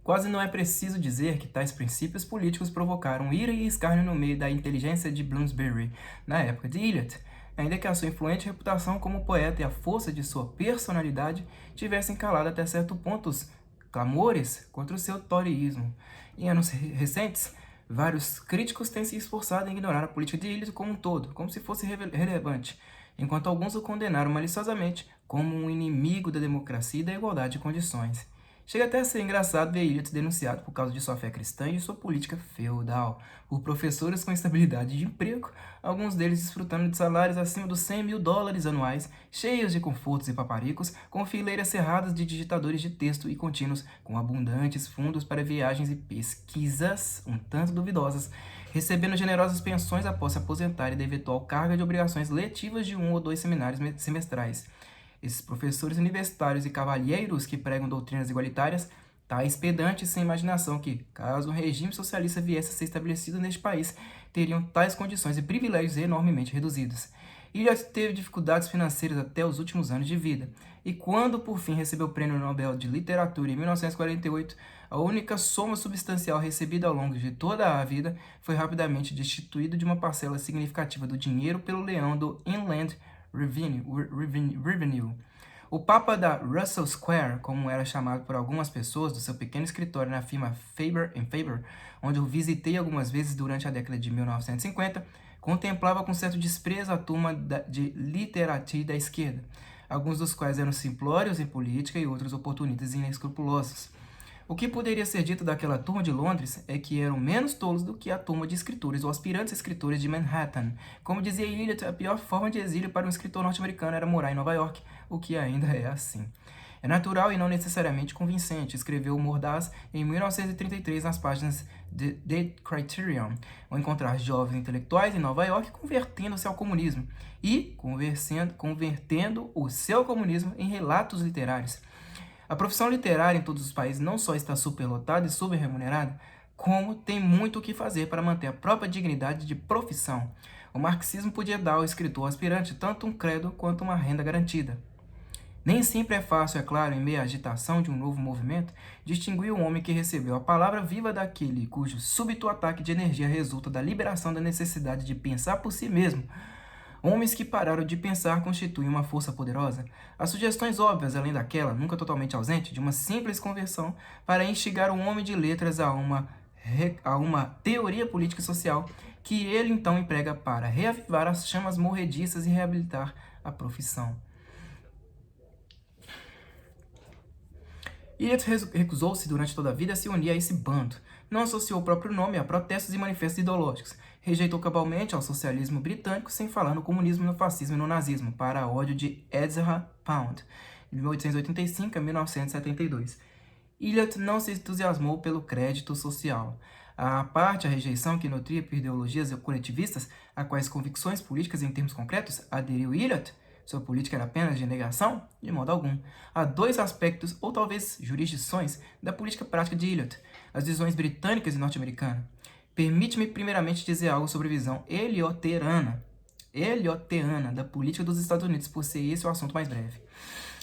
Quase não é preciso dizer que tais princípios políticos provocaram ira e escárnio no meio da inteligência de Bloomsbury, na época de Eliot, ainda que a sua influente reputação como poeta e a força de sua personalidade tivessem calado até certo ponto os clamores contra o seu toryismo. Em anos recentes, vários críticos têm se esforçado em ignorar a política de Eliot como um todo, como se fosse relevante, enquanto alguns o condenaram maliciosamente como um inimigo da democracia e da igualdade de condições. Chega até a ser engraçado ver Eliot denunciado por causa de sua fé cristã e de sua política feudal, por professores com estabilidade de emprego, alguns deles desfrutando de salários acima dos $100.000 anuais, cheios de confortos e paparicos, com fileiras cerradas de digitadores de texto e contínuos, com abundantes fundos para viagens e pesquisas um tanto duvidosas, recebendo generosas pensões após se aposentar e da eventual carga de obrigações letivas de 1 ou 2 seminários semestrais. Esses professores universitários e cavalheiros que pregam doutrinas igualitárias, tais pedantes sem imaginação que, caso um regime socialista viesse a ser estabelecido neste país, teriam tais condições e privilégios enormemente reduzidos. Eliot teve dificuldades financeiras até os últimos anos de vida, e quando por fim recebeu o Prêmio Nobel de Literatura em 1948, a única soma substancial recebida ao longo de toda a vida foi rapidamente destituído de uma parcela significativa do dinheiro pelo leão do Inland Revenue. O Papa da Russell Square, como era chamado por algumas pessoas do seu pequeno escritório na firma Faber Faber, onde eu visitei algumas vezes durante a década de 1950, contemplava com certo desprezo a turma de literatia da esquerda, alguns dos quais eram simplórios em política e outros oportunistas e inescrupulosos. O que poderia ser dito daquela turma de Londres é que eram menos tolos do que a turma de escritores ou aspirantes escritores de Manhattan. Como dizia Eliot, a pior forma de exílio para um escritor norte-americano era morar em Nova York, o que ainda é assim. É natural e não necessariamente convincente, escreveu Mordaz em 1933 nas páginas de The Criterion, ao encontrar jovens intelectuais em Nova York convertendo-se ao comunismo e convertendo o seu comunismo em relatos literários. A profissão literária em todos os países não só está superlotada e subremunerada, como tem muito o que fazer para manter a própria dignidade de profissão. O marxismo podia dar ao escritor aspirante tanto um credo quanto uma renda garantida. Nem sempre é fácil, é claro, em meio à agitação de um novo movimento, distinguir o homem que recebeu a palavra viva daquele cujo súbito ataque de energia resulta da liberação da necessidade de pensar por si mesmo. Homens que pararam de pensar constituem uma força poderosa. As sugestões óbvias, além daquela, nunca totalmente ausente, de uma simples conversão para instigar o homem de letras a uma teoria política e social que ele então emprega para reavivar as chamas morrediças e reabilitar a profissão. Eliot recusou-se durante toda a vida a se unir a esse bando. Não associou o próprio nome a protestos e manifestos ideológicos. Rejeitou cabalmente ao socialismo britânico, sem falar no comunismo, no fascismo e no nazismo, para ódio de Ezra Pound, de 1885 a 1972. Eliot não se entusiasmou pelo crédito social. A parte a rejeição que nutria por ideologias coletivistas, a quais convicções políticas em termos concretos aderiu Eliot, sua política era apenas de negação? De modo algum. Há dois aspectos, ou talvez jurisdições, da política prática de Eliot, as visões britânicas e norte-americana. Permite-me primeiramente dizer algo sobre a visão eliotiana da política dos Estados Unidos, por ser esse o assunto mais breve.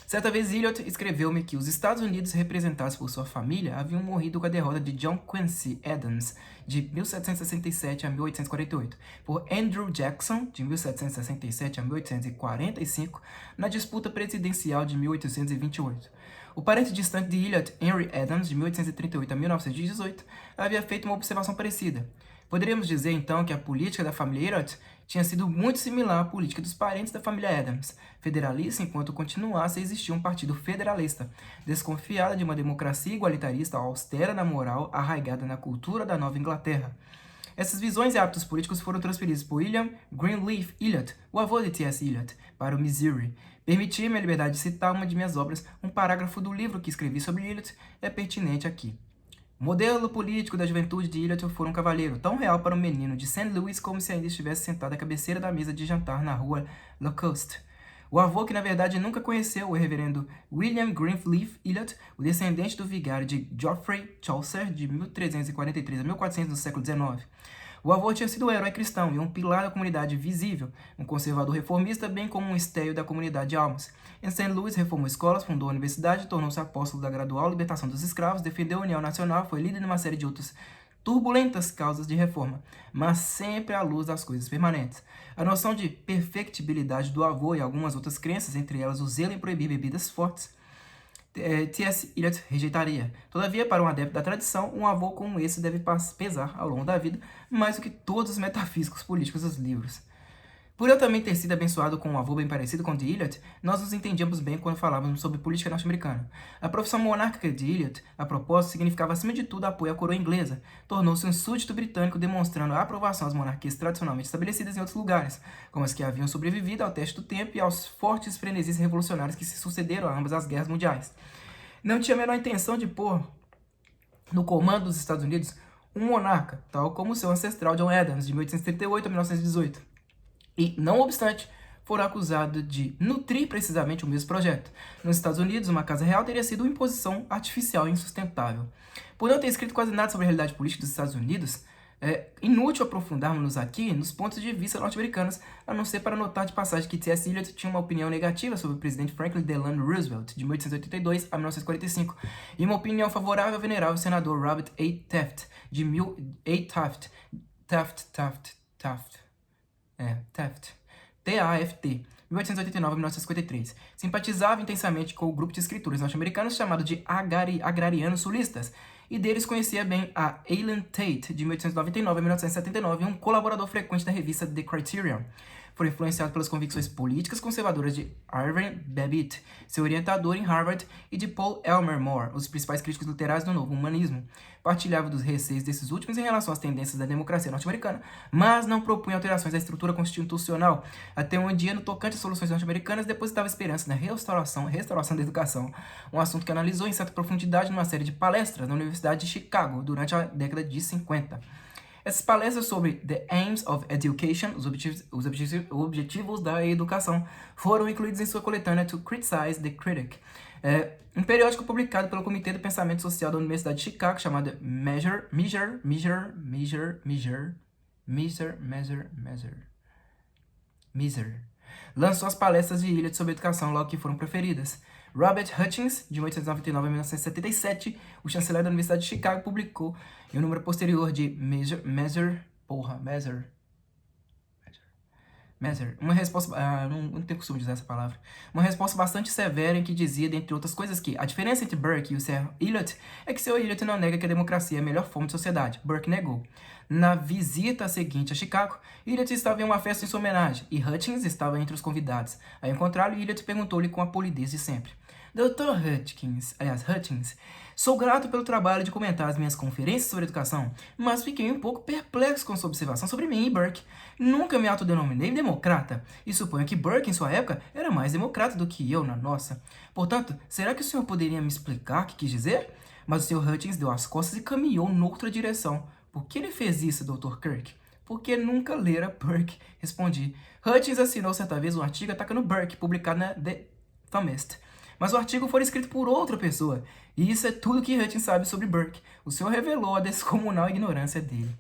Certa vez, Eliot escreveu-me que os Estados Unidos, representados por sua família, haviam morrido com a derrota de John Quincy Adams, de 1767 a 1848, por Andrew Jackson, de 1767 a 1845, na disputa presidencial de 1828. O parente distante de Eliot, Henry Adams, de 1838 a 1918, havia feito uma observação parecida. Poderíamos dizer, então, que a política da família Eliot tinha sido muito similar à política dos parentes da família Adams, federalista enquanto continuasse a existir um partido federalista, desconfiada de uma democracia igualitarista austera na moral, arraigada na cultura da Nova Inglaterra. Essas visões e hábitos políticos foram transferidos por William Greenleaf Eliot, o avô de T.S. Eliot, para o Missouri. Permitir-me a liberdade de citar uma de minhas obras, um parágrafo do livro que escrevi sobre Eliot é pertinente aqui. O modelo político da juventude de Eliot foi um cavalheiro, tão real para um menino de St. Louis como se ainda estivesse sentado à cabeceira da mesa de jantar na rua Locust. O avô, que na verdade nunca conheceu o reverendo William Greenleaf Eliot, o descendente do vigário de Geoffrey Chaucer, de 1343 a 1400 no século XIX. O avô tinha sido um herói cristão e um pilar da comunidade visível, um conservador reformista, bem como um esteio da comunidade de almas. Em St. Louis, reformou escolas, fundou a universidade, tornou-se apóstolo da gradual libertação dos escravos, defendeu a União Nacional, foi líder de uma série de outras turbulentas causas de reforma, mas sempre à luz das coisas permanentes. A noção de perfectibilidade do avô e algumas outras crenças, entre elas o zelo em proibir bebidas fortes, T.S. Eliot rejeitaria. Todavia, para um adepto da tradição, um avô como esse deve pesar ao longo da vida mais do que todos os metafísicos políticos dos livros. Por eu também ter sido abençoado com um avô bem parecido com o de Eliot, nós nos entendíamos bem quando falávamos sobre política norte-americana. A profissão monárquica de Eliot, a propósito, significava acima de tudo apoio à coroa inglesa. Tornou-se um súdito britânico demonstrando a aprovação às monarquias tradicionalmente estabelecidas em outros lugares, como as que haviam sobrevivido ao teste do tempo e aos fortes frenesis revolucionários que se sucederam a ambas as guerras mundiais. Não tinha a menor intenção de pôr no comando dos Estados Unidos um monarca, tal como seu ancestral John Adams, de 1838 a 1918. E, não obstante, foram acusados de nutrir precisamente o mesmo projeto. Nos Estados Unidos, uma casa real teria sido uma imposição artificial e insustentável. Por não ter escrito quase nada sobre a realidade política dos Estados Unidos, é inútil aprofundarmos-nos aqui nos pontos de vista norte-americanos, a não ser para notar de passagem que T.S. Eliot tinha uma opinião negativa sobre o presidente Franklin Delano Roosevelt, de 1882 a 1945, e uma opinião favorável ao venerável senador Robert A. Taft, de Taft, 1889 a 1953. Simpatizava intensamente com o grupo de escritores norte-americanos chamado de agrarianos sulistas, e deles conhecia bem a Eileen Tate, de 1899 a 1979, um colaborador frequente da revista The Criterion. Foi influenciado pelas convicções políticas conservadoras de Irving Babbitt, seu orientador em Harvard, e de Paul Elmer More, os principais críticos literários do novo humanismo. Partilhava dos receios desses últimos em relação às tendências da democracia norte-americana, mas não propunha alterações à estrutura constitucional. Até um dia, no tocante às soluções norte-americanas, depositava esperança na restauração da educação, um assunto que analisou em certa profundidade numa série de palestras na Universidade de Chicago durante a década de 50. Essas palestras sobre The Aims of Education, os objetivos da educação, foram incluídos em sua coletânea To Criticize the Critic, um periódico publicado pelo Comitê do Pensamento Social da Universidade de Chicago, chamado Measure, lançou as palestras de Eliot sobre educação logo que foram proferidas. Robert Hutchins, de 1899 a 1977, o chanceler da Universidade de Chicago, publicou em um número posterior de uma resposta, não tenho costume de usar essa palavra, uma resposta bastante severa em que dizia, dentre outras coisas, que a diferença entre Burke e o Sir Eliot é que Sir Eliot não nega que a democracia é a melhor forma de sociedade. Burke negou. Na visita seguinte a Chicago, Eliot estava em uma festa em sua homenagem, e Hutchins estava entre os convidados. Ao encontrá-lo, Eliot perguntou-lhe com a polidez de sempre: Dr. Hutchins, sou grato pelo trabalho de comentar as minhas conferências sobre educação, mas fiquei um pouco perplexo com sua observação sobre mim e Burke. Nunca me autodenominei democrata, e suponho que Burke, em sua época, era mais democrata do que eu na nossa. Portanto, será que o senhor poderia me explicar o que quis dizer? Mas o Sr. Hutchins deu as costas e caminhou noutra direção. Por que ele fez isso, Dr. Kirk? Porque nunca lera Burke, respondi. Hutchins assinou certa vez um artigo atacando Burke, publicado na The Thomist. Mas o artigo foi escrito por outra pessoa, e isso é tudo que Hutchins sabe sobre Burke. O senhor revelou a descomunal ignorância dele.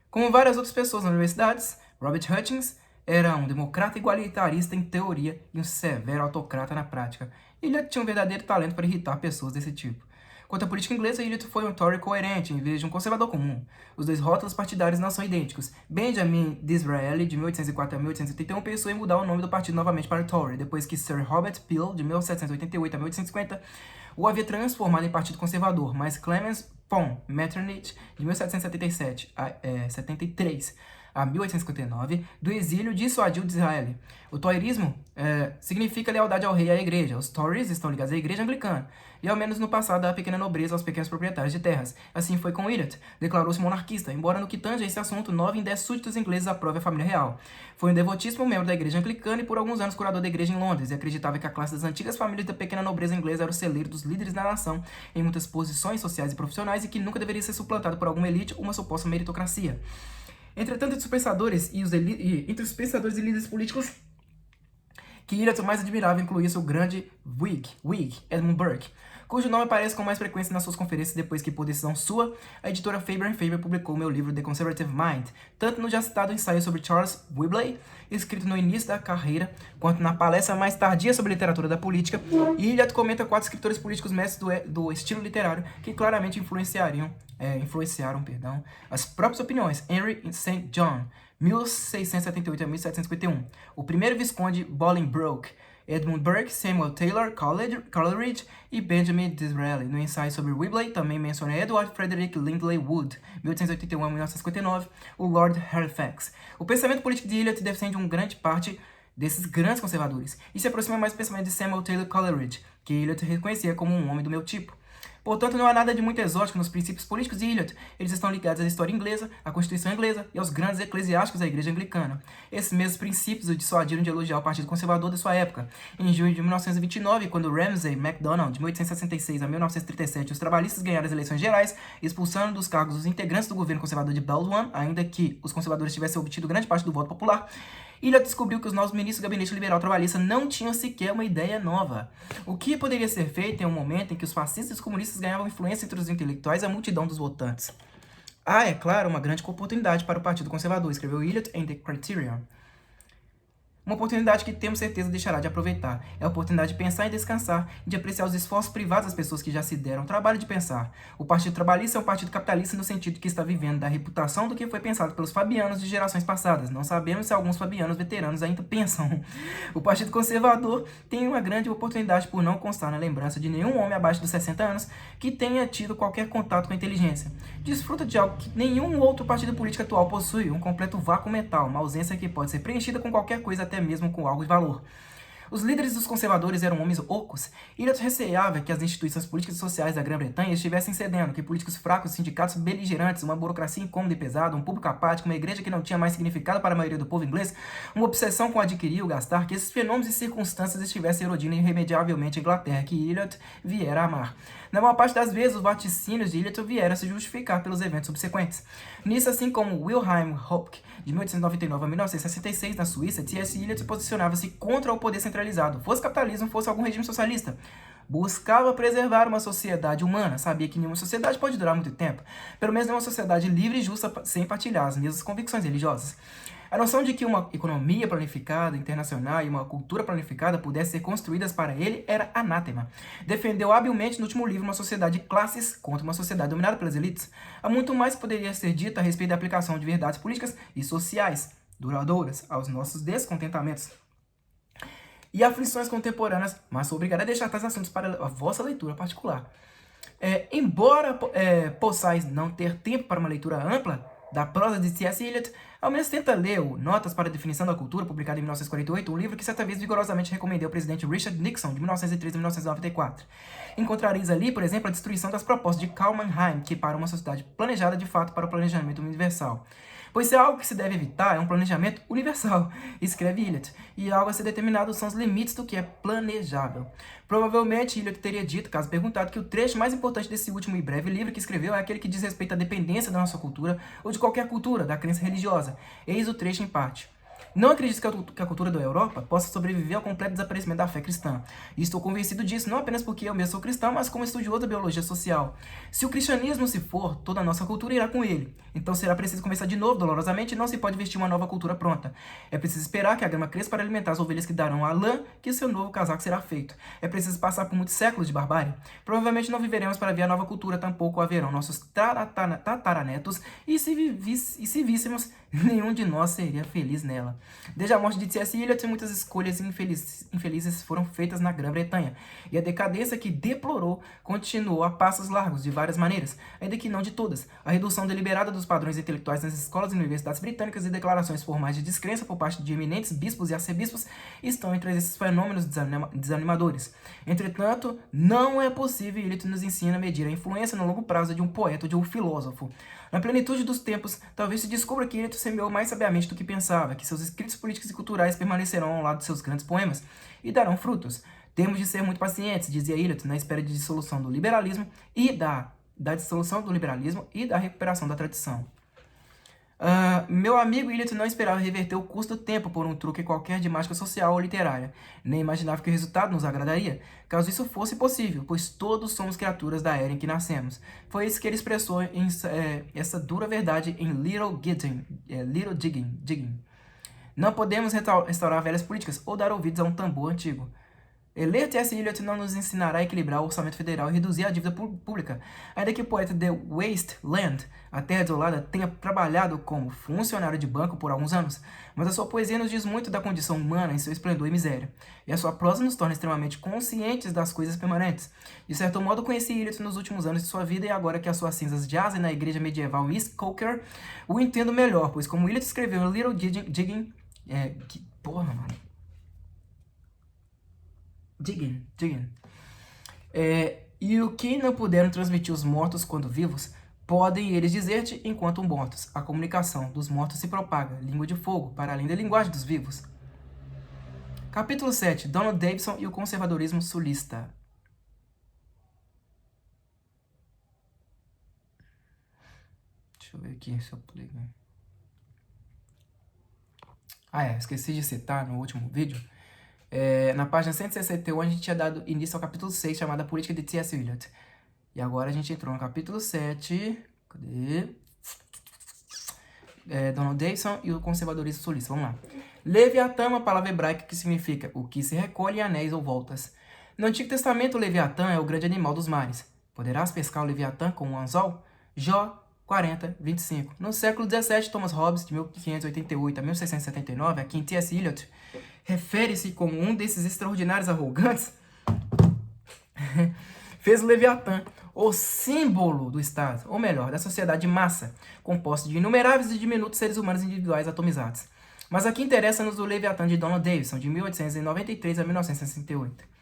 Como várias outras pessoas nas universidades, Robert Hutchins era um democrata igualitarista em teoria e um severo autocrata na prática. Ele tinha um verdadeiro talento para irritar pessoas desse tipo. Quanto à política inglesa, Eliot foi um Tory coerente, em vez de um conservador comum. Os dois rótulos partidários não são idênticos. Benjamin Disraeli, de 1804 a 1881, pensou em mudar o nome do partido novamente para Tory, depois que Sir Robert Peel, de 1788 a 1850, o havia transformado em partido conservador, mas Clemens Metternich, de 1777 a 73 a 1859, do exílio dissuadiu Disraeli. O toryismo significa lealdade ao rei e à igreja. Os Tories estão ligados à igreja anglicana, e ao menos no passado à pequena nobreza aos pequenos proprietários de terras. Assim foi com Eliot. Declarou-se monarquista, embora no que tange a esse assunto, 9 em 10 súditos ingleses aprovem a família real. Foi um devotíssimo membro da igreja anglicana e por alguns anos curador da igreja em Londres, e acreditava que a classe das antigas famílias da pequena nobreza inglesa era o celeiro dos líderes da nação em muitas posições sociais e profissionais e que nunca deveria ser suplantado por alguma elite ou uma suposta meritocracia. Entretanto, entre os pensadores e líderes políticos que Eliot mais admirava incluía seu grande Whig, Edmund Burke. cujo nome aparece com mais frequência nas suas conferências depois que, por decisão sua, a editora Faber Faber publicou meu livro The Conservative Mind, tanto no já citado ensaio sobre Charles Whibley, escrito no início da carreira, quanto na palestra mais tardia sobre literatura da política. E Eliot comenta 4 escritores políticos mestres do estilo literário que claramente influenciaram as próprias opiniões. Henry St. John, 1678 a 1751. O primeiro Visconde Bolingbroke, Edmund Burke, Samuel Taylor Coleridge e Benjamin Disraeli. No ensaio sobre Whibley, também menciona Edward Frederick Lindley Wood, 1881 a 1959, o Lord Halifax. O pensamento político de Eliot defende uma grande parte desses grandes conservadores e se aproxima mais do pensamento de Samuel Taylor Coleridge, que Eliot reconhecia como um homem do meu tipo. Portanto, não há nada de muito exótico nos princípios políticos de Eliot. Eles estão ligados à história inglesa, à Constituição inglesa e aos grandes eclesiásticos da Igreja Anglicana. Esses mesmos princípios o dissuadiram de elogiar o Partido Conservador de sua época. Em junho de 1929, quando Ramsay MacDonald, de 1866 a 1937, os trabalhistas ganharam as eleições gerais, expulsando dos cargos os integrantes do governo conservador de Baldwin, ainda que os conservadores tivessem obtido grande parte do voto popular, Eliot descobriu que os novos ministros do gabinete liberal trabalhista não tinham sequer uma ideia nova. O que poderia ser feito em um momento em que os fascistas e os comunistas ganhavam influência entre os intelectuais e a multidão dos votantes? É claro, uma grande oportunidade para o Partido Conservador, escreveu Eliot em The Criterion. Uma oportunidade que temos certeza deixará de aproveitar. É a oportunidade de pensar e descansar, e de apreciar os esforços privados das pessoas que já se deram o trabalho de pensar. O Partido Trabalhista é um partido capitalista no sentido que está vivendo da reputação do que foi pensado pelos fabianos de gerações passadas. Não sabemos se alguns fabianos veteranos ainda pensam. O Partido Conservador tem uma grande oportunidade por não constar na lembrança de nenhum homem abaixo dos 60 anos que tenha tido qualquer contato com a inteligência. Desfruta de algo que nenhum outro partido político atual possui, um completo vácuo mental, uma ausência que pode ser preenchida com qualquer coisa, até mesmo com algo de valor. Os líderes dos conservadores eram homens ocos, e Eliot receava que as instituições políticas e sociais da Grã-Bretanha estivessem cedendo, que políticos fracos, sindicatos beligerantes, uma burocracia incômoda e pesada, um público apático, uma igreja que não tinha mais significado para a maioria do povo inglês, uma obsessão com adquirir ou gastar, que esses fenômenos e circunstâncias estivessem erodindo irremediavelmente a Inglaterra, que Eliot viera a amar. Na maior parte das vezes, os vaticínios de Eliot vieram a se justificar pelos eventos subsequentes. Nisso, assim como Wilhelm Hopke, de 1899 a 1966, na Suíça, T.S. Eliot posicionava-se contra o poder centralizado, fosse capitalismo, fosse algum regime socialista. Buscava preservar uma sociedade humana, sabia que nenhuma sociedade pode durar muito tempo, pelo menos não uma sociedade livre e justa sem partilhar as mesmas convicções religiosas. A noção de que uma economia planificada, internacional e uma cultura planificada pudessem ser construídas para ele era anátema. Defendeu habilmente no último livro uma sociedade de classes contra uma sociedade dominada pelas elites. Há muito mais que poderia ser dito a respeito da aplicação de verdades políticas e sociais duradouras aos nossos descontentamentos e aflições contemporâneas, mas sou obrigado a deixar tais assuntos para a vossa leitura particular. Embora possais não ter tempo para uma leitura ampla da prosa de T.S. Eliot, ao menos tenta ler o Notas para a Definição da Cultura, publicado em 1948, um livro que certa vez vigorosamente recomendei ao presidente Richard Nixon, de 1913 a 1994. Encontrareis ali, por exemplo, a destruição das propostas de Karl Mannheim, que para uma sociedade planejada de fato para o planejamento universal. Pois se é algo que se deve evitar, é um planejamento universal, escreve Eliot, e algo a ser determinado são os limites do que é planejável. Provavelmente, Eliot teria dito, caso perguntado, que o trecho mais importante desse último e breve livro que escreveu é aquele que diz respeito à dependência da nossa cultura, ou de qualquer cultura, da crença religiosa. Eis o trecho em parte. Não acredito que a cultura da Europa possa sobreviver ao completo desaparecimento da fé cristã. E estou convencido disso não apenas porque eu mesmo sou cristão, mas como estudioso da biologia social. Se o cristianismo se for, toda a nossa cultura irá com ele. Então será preciso começar de novo, dolorosamente, e não se pode vestir uma nova cultura pronta. É preciso esperar que a grama cresça para alimentar as ovelhas que darão a lã que seu novo casaco será feito. É preciso passar por muitos séculos de barbárie. Provavelmente não viveremos para ver a nova cultura, tampouco haverão nossos tataranetos, e se víssemos, nenhum de nós seria feliz nela. Desde a morte de T.S. Eliot, muitas escolhas infelizes foram feitas na Grã-Bretanha, e a decadência que deplorou continuou a passos largos de várias maneiras, ainda que não de todas. A redução deliberada dos padrões intelectuais nas escolas e universidades britânicas e declarações formais de descrença por parte de eminentes bispos e arcebispos estão entre esses fenômenos desanimadores. Entretanto, não é possível, e Eliot nos ensina a medir a influência no longo prazo de um poeta ou de um filósofo. Na plenitude dos tempos, talvez se descubra que Eliot semeou mais sabiamente do que pensava, que seus escritos políticos e culturais permanecerão ao lado de seus grandes poemas e darão frutos. Temos de ser muito pacientes, dizia Eliot, na espera de dissolução do liberalismo e da dissolução do liberalismo e da recuperação da tradição. Meu amigo Eliot não esperava reverter o custo do tempo por um truque qualquer de mágica social ou literária. Nem imaginava que o resultado nos agradaria, caso isso fosse possível, pois todos somos criaturas da era em que nascemos. Foi isso que ele expressou essa dura verdade em Little Digging. Não podemos restaurar velhas políticas ou dar ouvidos a um tambor antigo. Ler T.S. Eliot não nos ensinará a equilibrar o orçamento federal e reduzir a dívida pública, ainda que o poeta The Wasteland, A Terra Desolada, tenha trabalhado como funcionário de banco por alguns anos, mas a sua poesia nos diz muito da condição humana em seu esplendor e miséria, e a sua prosa nos torna extremamente conscientes das coisas permanentes. De certo modo, conheci Eliot nos últimos anos de sua vida e agora que as suas cinzas jazem na igreja medieval East Coker, o entendo melhor, pois como Eliot escreveu em Little Digging... Digging. E o que não puderam transmitir os mortos quando vivos, podem eles dizer-te enquanto mortos. A comunicação dos mortos se propaga, língua de fogo, para além da linguagem dos vivos. Capítulo 7. Donald Davidson e o conservadorismo sulista. Deixa eu ver aqui se eu pulei. Esqueci de citar no último vídeo. Na página 161 a gente tinha dado início ao capítulo 6, chamado A Política de T.S. Eliot. E agora a gente entrou no capítulo 7. Cadê? Donald Davidson e o conservadorismo sulista. Vamos lá. Leviatã é uma palavra hebraica que significa o que se recolhe em anéis ou voltas. No Antigo Testamento, o Leviatã é o grande animal dos mares. Poderás pescar o Leviatã com um anzol? Jó 40, 25. No século XVII, Thomas Hobbes, de 1588 a 1679, a quem T.S. Eliot refere-se como um desses extraordinários arrogantes, fez o Leviatã o símbolo do Estado, ou melhor, da sociedade de massa, composta de inumeráveis e diminutos seres humanos individuais atomizados. Mas aqui interessa-nos o Leviatã de Donald Davidson, de 1893 a 1968.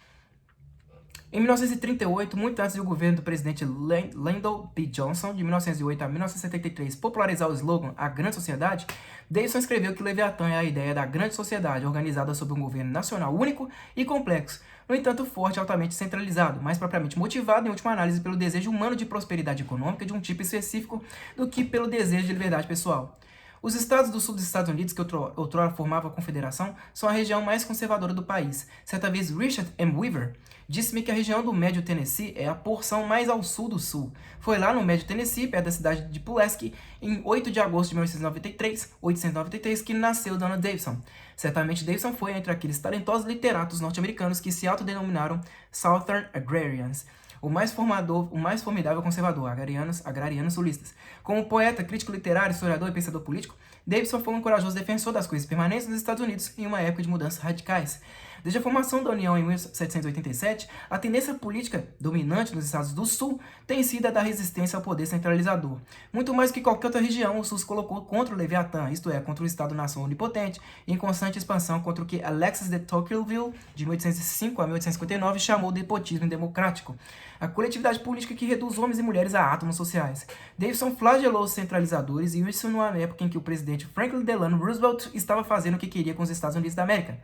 Em 1938, muito antes do governo do presidente Lyndon B. Johnson, de 1908 a 1973, popularizar o slogan A Grande Sociedade, Davidson escreveu que o Leviatã é a ideia da grande sociedade organizada sob um governo nacional único e complexo, no entanto forte e altamente centralizado, mais propriamente motivado, em última análise, pelo desejo humano de prosperidade econômica de um tipo específico do que pelo desejo de liberdade pessoal. Os estados do sul dos Estados Unidos, que outrora formavam a confederação, são a região mais conservadora do país. Certa vez, Richard M. Weaver disse-me que a região do Médio Tennessee é a porção mais ao sul do sul. Foi lá no Médio Tennessee, perto da cidade de Pulaski, em 8 de agosto de 1893, que nasceu Donald Davidson. Certamente Davidson foi entre aqueles talentosos literatos norte-americanos que se autodenominaram Southern Agrarians, o mais formidável conservador, agrarianos sulistas. Como poeta, crítico literário, historiador e pensador político, Davidson foi um corajoso defensor das coisas permanentes nos Estados Unidos em uma época de mudanças radicais. Desde a formação da União em 1787, a tendência política dominante nos Estados do Sul tem sido a da resistência ao poder centralizador. Muito mais que qualquer outra região, o Sul se colocou contra o Leviatã, isto é, contra o Estado-nação onipotente, em constante expansão contra o que Alexis de Tocqueville, de 1805 a 1859, chamou de despotismo democrático. A coletividade política que reduz homens e mulheres a átomos sociais. Davidson flagelou os centralizadores, e isso numa época em que o presidente Franklin Delano Roosevelt estava fazendo o que queria com os Estados Unidos da América.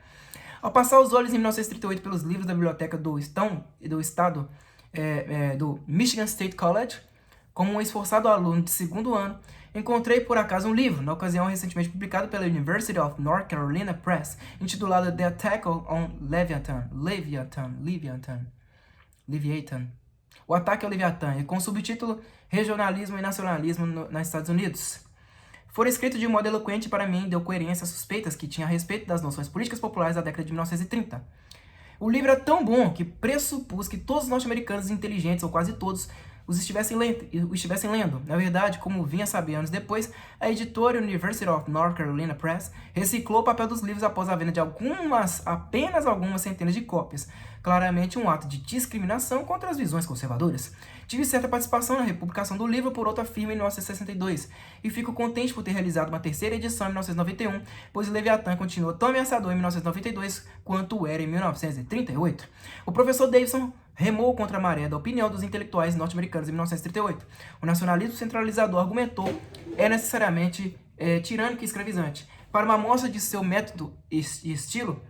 Ao passar os olhos em 1938 pelos livros da biblioteca do estado do Michigan State College, como um esforçado aluno de segundo ano, encontrei por acaso um livro, na ocasião recentemente publicado pela University of North Carolina Press, intitulado The Attack on Leviathan, o ataque ao Leviatã, e com o subtítulo Regionalismo e Nacionalismo nos Estados Unidos. Fora escrito de modo eloquente, para mim, deu coerência às suspeitas que tinha a respeito das noções políticas populares da década de 1930. O livro é tão bom que pressupus que todos os norte-americanos inteligentes, ou quase todos, o estivessem lendo. Na verdade, como vinha saber anos depois, a editora University of North Carolina Press reciclou o papel dos livros após a venda de apenas algumas centenas de cópias. Claramente um ato de discriminação contra as visões conservadoras. Tive certa participação na republicação do livro por outra firma em 1962, e fico contente por ter realizado uma terceira edição em 1991, pois o Leviatã continua tão ameaçador em 1992 quanto era em 1938. O professor Davidson remou contra a maré da opinião dos intelectuais norte-americanos em 1938. O nacionalismo centralizador, argumentou, é necessariamente tirânico e escravizante. Para uma amostra de seu método e estilo,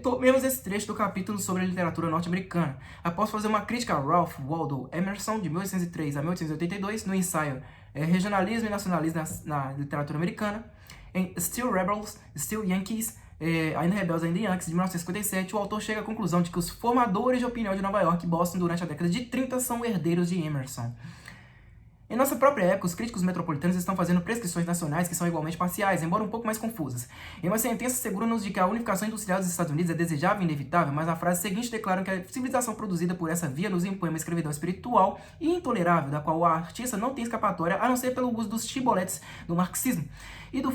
tomemos esse trecho do capítulo sobre a literatura norte-americana. Após fazer uma crítica a Ralph Waldo Emerson, de 1803 a 1882, no ensaio Regionalismo e nacionalismo na literatura americana. Em Still Rebels, Still Yankees, Ainda Rebeldes, Ainda Yankees, de 1957, o autor chega à conclusão de que os formadores de opinião de Nova York e Boston durante a década de 30 são herdeiros de Emerson. Em nossa própria época, os críticos metropolitanos estão fazendo prescrições nacionais que são igualmente parciais, embora um pouco mais confusas. Em uma sentença, asseguram-nos de que a unificação industrial dos Estados Unidos é desejável e inevitável, mas na frase seguinte declaram que a civilização produzida por essa via nos impõe uma escravidão espiritual e intolerável, da qual o artista não tem escapatória a não ser pelo uso dos chiboletes do marxismo e do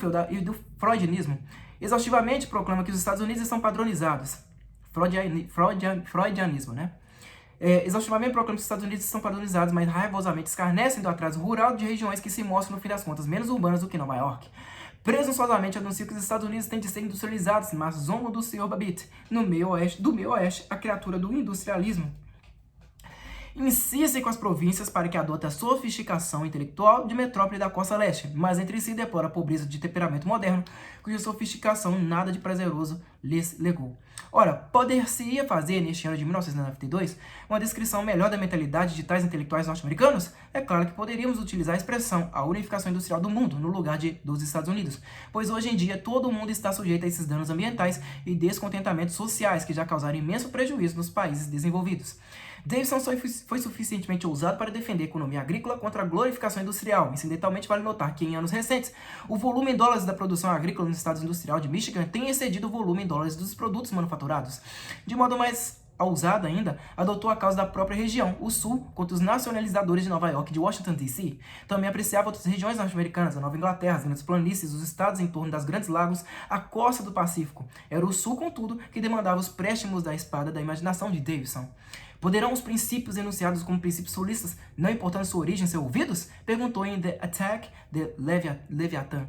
freudianismo. Exaustivamente proclama que os Estados Unidos estão padronizados. Freudianismo, né? Exaustivamente proclama que os Estados Unidos são padronizados, mas raivosamente escarnecem do atraso rural de regiões que se mostram, no fim das contas, menos urbanas do que Nova York. Presunçosamente anuncia que os Estados Unidos têm de ser industrializados, mas zombo do Sr. Babbitt, do meio oeste, a criatura do industrialismo. Insiste com as províncias para que adote a sofisticação intelectual de metrópole da costa leste, mas entre si deplora a pobreza de temperamento moderno, cuja sofisticação nada de prazeroso lhes legou. Ora, poder-se-ia fazer, neste ano de 1992, uma descrição melhor da mentalidade de tais intelectuais norte-americanos? É claro que poderíamos utilizar a expressão a unificação industrial do mundo, no lugar dos Estados Unidos, pois hoje em dia todo mundo está sujeito a esses danos ambientais e descontentamentos sociais que já causaram imenso prejuízo nos países desenvolvidos. Davidson foi suficientemente ousado para defender a economia agrícola contra a glorificação industrial. Incidentalmente, vale notar que, em anos recentes, o volume em dólares da produção agrícola nos estados industriais de Michigan tem excedido o volume em dólares dos produtos manufaturados. De modo mais ousado ainda, adotou a causa da própria região, o Sul, contra os nacionalizadores de Nova York e de Washington, D.C. Também apreciava outras regiões norte-americanas, a Nova Inglaterra, as grandes planícies, os estados em torno das grandes lagos, a costa do Pacífico. Era o Sul, contudo, que demandava os préstimos da espada da imaginação de Davidson. Poderão os princípios enunciados como princípios solistas, não importando sua origem, ser ouvidos? Perguntou em The Attack de Leviathan.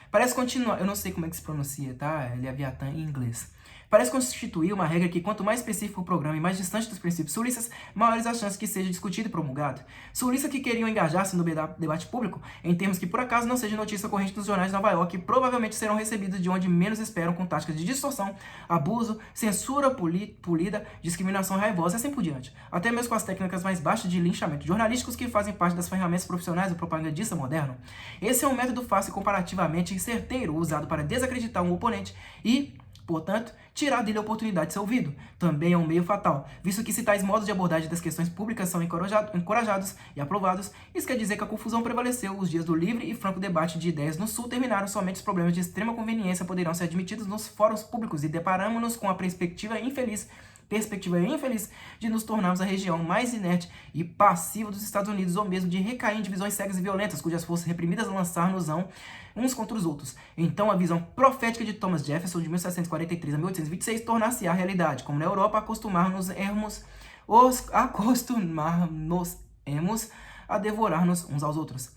Parece continuar, eu não sei como é que se pronuncia, tá? Leviathan em inglês. Parece constituir uma regra que quanto mais específico o programa e mais distante dos princípios sulistas, maiores as chances que seja discutido e promulgado. Sulistas que queriam engajar-se no debate público, em termos que por acaso não seja notícia corrente nos jornais de Nova York, provavelmente serão recebidos de onde menos esperam, com táticas de distorção, abuso, censura polida, discriminação raivosa e assim por diante. Até mesmo com as técnicas mais baixas de linchamento jornalísticos que fazem parte das ferramentas profissionais do propagandista moderno. Esse é um método fácil e comparativamente certeiro, usado para desacreditar um oponente e, portanto, tirar dele a oportunidade de ser ouvido. Também é um meio fatal, visto que se tais modos de abordagem das questões públicas são encorajados e aprovados, isso quer dizer que a confusão prevaleceu. Os dias do livre e franco debate de ideias no Sul terminaram, somente os problemas de extrema conveniência poderão ser admitidos nos fóruns públicos e deparamos-nos com a perspectiva infeliz de nos tornarmos a região mais inerte e passiva dos Estados Unidos, ou mesmo de recair em divisões cegas e violentas, cujas forças reprimidas lançar-nos-ão uns contra os outros. Então a visão profética de Thomas Jefferson, de 1743 a 1826, tornar-se-á realidade, como na Europa acostumar-nos-emos a devorar-nos uns aos outros.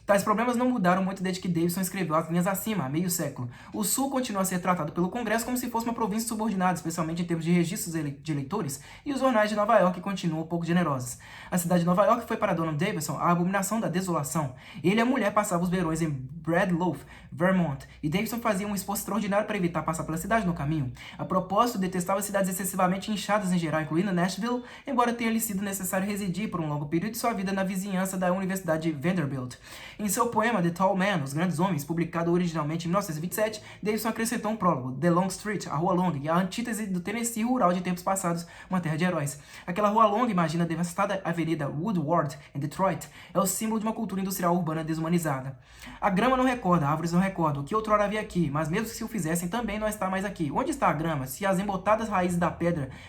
Tais problemas não mudaram muito desde que Davidson escreveu as linhas acima, há meio século. O Sul continua a ser tratado pelo Congresso como se fosse uma província subordinada, especialmente em termos de registros de eleitores, e os jornais de Nova York continuam pouco generosos. A cidade de Nova York foi para Donald Davidson a abominação da desolação. Ele e a mulher passavam os verões em Bradlow, Vermont, e Davidson fazia um esforço extraordinário para evitar passar pela cidade no caminho. A propósito, detestava cidades excessivamente inchadas em geral, incluindo Nashville, embora tenha lhe sido necessário residir por um longo período de sua vida na vizinhança da Universidade de Vanderbilt. Em seu poema The Tall Man, Os Grandes Homens, publicado originalmente em 1927, Davidson acrescentou um prólogo, The Long Street, a Rua Longa, e a antítese do Tennessee rural de tempos passados, uma terra de heróis. Aquela Rua Longa, imagina a devastada avenida Woodward, em Detroit, é o símbolo de uma cultura industrial urbana desumanizada. A grama não recorda, árvores não recordam, o que outrora havia aqui, mas mesmo que se o fizessem, também não está mais aqui. Onde está a grama? Se as embotadas raízes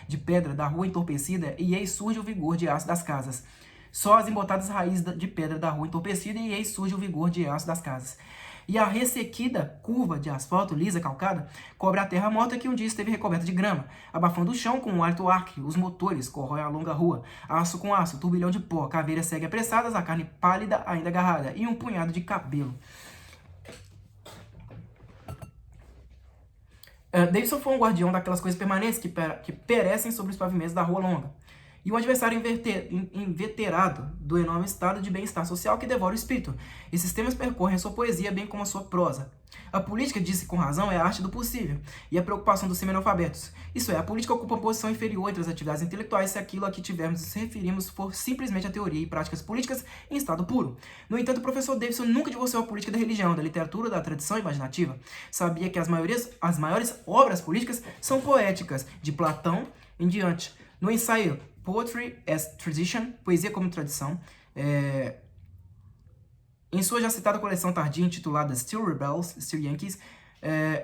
de pedra da rua entorpecida, e eis surge o vigor de aço das casas. Só as embotadas raízes de pedra da rua entorpecida, e eis surge o vigor de aço das casas. E a ressequida curva de asfalto lisa calcada cobre a terra morta que um dia esteve recoberta de grama, abafando o chão com um hálito acre. Os motores corroem a longa rua, aço com aço, turbilhão de pó, caveiras seguem apressadas, a carne pálida ainda agarrada, e um punhado de cabelo. Davidson foi um guardião daquelas coisas permanentes que perecem sobre os pavimentos da Rua Longa. e um adversário inveterado do enorme estado de bem-estar social que devora o espírito. Esses temas percorrem a sua poesia, bem como a sua prosa. A política, disse com razão, é a arte do possível, e a preocupação dos semi-analfabetos. Isso é, a política ocupa uma posição inferior entre as atividades intelectuais se aquilo a que tivermos nos referimos for simplesmente a teoria e práticas políticas em estado puro. No entanto, o professor Davidson nunca divorciou a política da religião, da literatura, da tradição imaginativa. Sabia que as maiores obras políticas são poéticas, de Platão em diante. No ensaio Poetry as Tradition, Poesia como Tradição, em sua já citada coleção tardia intitulada Still Rebels, Still Yankees,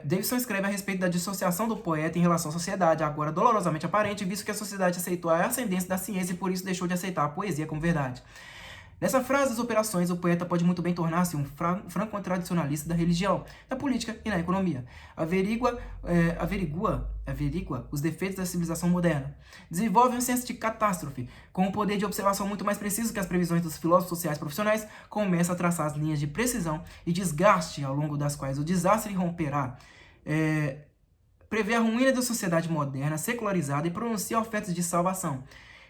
Davidson escreve a respeito da dissociação do poeta em relação à sociedade, agora dolorosamente aparente, visto que a sociedade aceitou a ascendência da ciência e por isso deixou de aceitar a poesia como verdade. Nessa frase das operações, o poeta pode muito bem tornar-se um franco tradicionalista da religião, da política e na economia. Averigua os defeitos da civilização moderna. Desenvolve um senso de catástrofe. Com um poder de observação muito mais preciso que as previsões dos filósofos sociais profissionais, começa a traçar as linhas de precisão e desgaste ao longo das quais o desastre romperá. Prevê a ruína da sociedade moderna, secularizada, e pronuncia ofertas de salvação.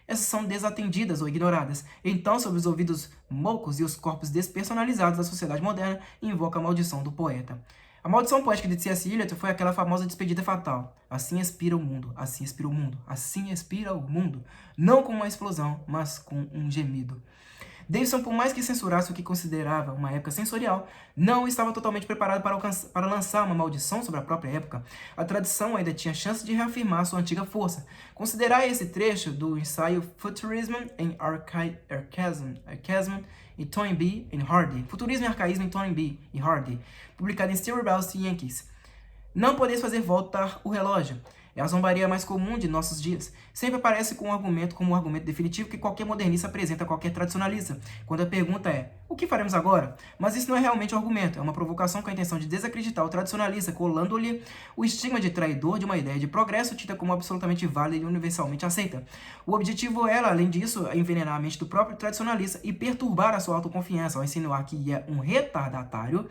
Essas são desatendidas ou ignoradas. Então, sob os ouvidos moucos e os corpos despersonalizados da sociedade moderna, invoca a maldição do poeta. A maldição poética de C.S. Eliot foi aquela famosa despedida fatal. Assim expira o mundo, assim expira o mundo, assim expira o mundo. Não com uma explosão, mas com um gemido. Davidson, por mais que censurasse o que considerava uma época sensorial, não estava totalmente preparado para lançar uma maldição sobre a própria época. A tradição ainda tinha chance de reafirmar sua antiga força. Considerar esse trecho do ensaio Futurism and Archaism em Toynbee and Hardy, Futurismo e Arcaísmo em Toynbee e Hardy, publicado em Still Rebels Yankees. Não podeis fazer voltar o relógio. É a zombaria mais comum de nossos dias. Sempre aparece com um argumento como um argumento definitivo que qualquer modernista apresenta a qualquer tradicionalista, quando a pergunta é, o que faremos agora? Mas isso não é realmente um argumento, é uma provocação com a intenção de desacreditar o tradicionalista, colando-lhe o estigma de traidor de uma ideia de progresso tida como absolutamente válida e universalmente aceita. O objetivo era, além disso, envenenar a mente do próprio tradicionalista e perturbar a sua autoconfiança, ao insinuar que é um retardatário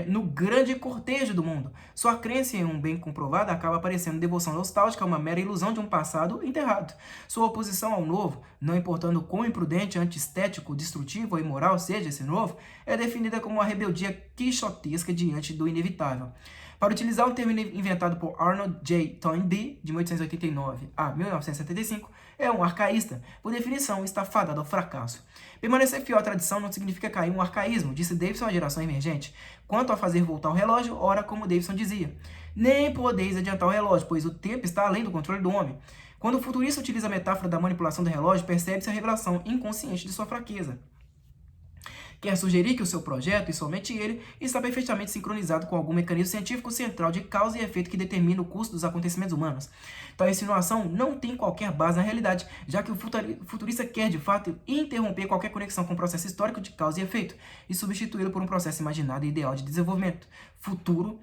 no grande cortejo do mundo. Sua crença em um bem comprovado acaba parecendo devoção nostálgica a uma mera ilusão de um passado enterrado. Sua oposição ao novo, não importando quão imprudente, antiestético, destrutivo ou imoral seja esse novo, é definida como uma rebeldia quixotesca diante do inevitável. Para utilizar um termo inventado por Arnold J. Toynbee, de 1889 a 1975, é um arcaísta. Por definição, está fadado ao fracasso. Permanecer fiel à tradição não significa cair um arcaísmo, disse Davidson à geração emergente. Quanto a fazer voltar o relógio, ora, como Davidson dizia, nem podeis adiantar o relógio, pois o tempo está além do controle do homem. Quando o futurista utiliza a metáfora da manipulação do relógio, percebe-se a revelação inconsciente de sua fraqueza. Quer sugerir que o seu projeto, e somente ele, está perfeitamente sincronizado com algum mecanismo científico central de causa e efeito que determina o curso dos acontecimentos humanos. Tal insinuação não tem qualquer base na realidade, já que o futurista quer, de fato, interromper qualquer conexão com o processo histórico de causa e efeito e substituí-lo por um processo imaginado e ideal de desenvolvimento futuro,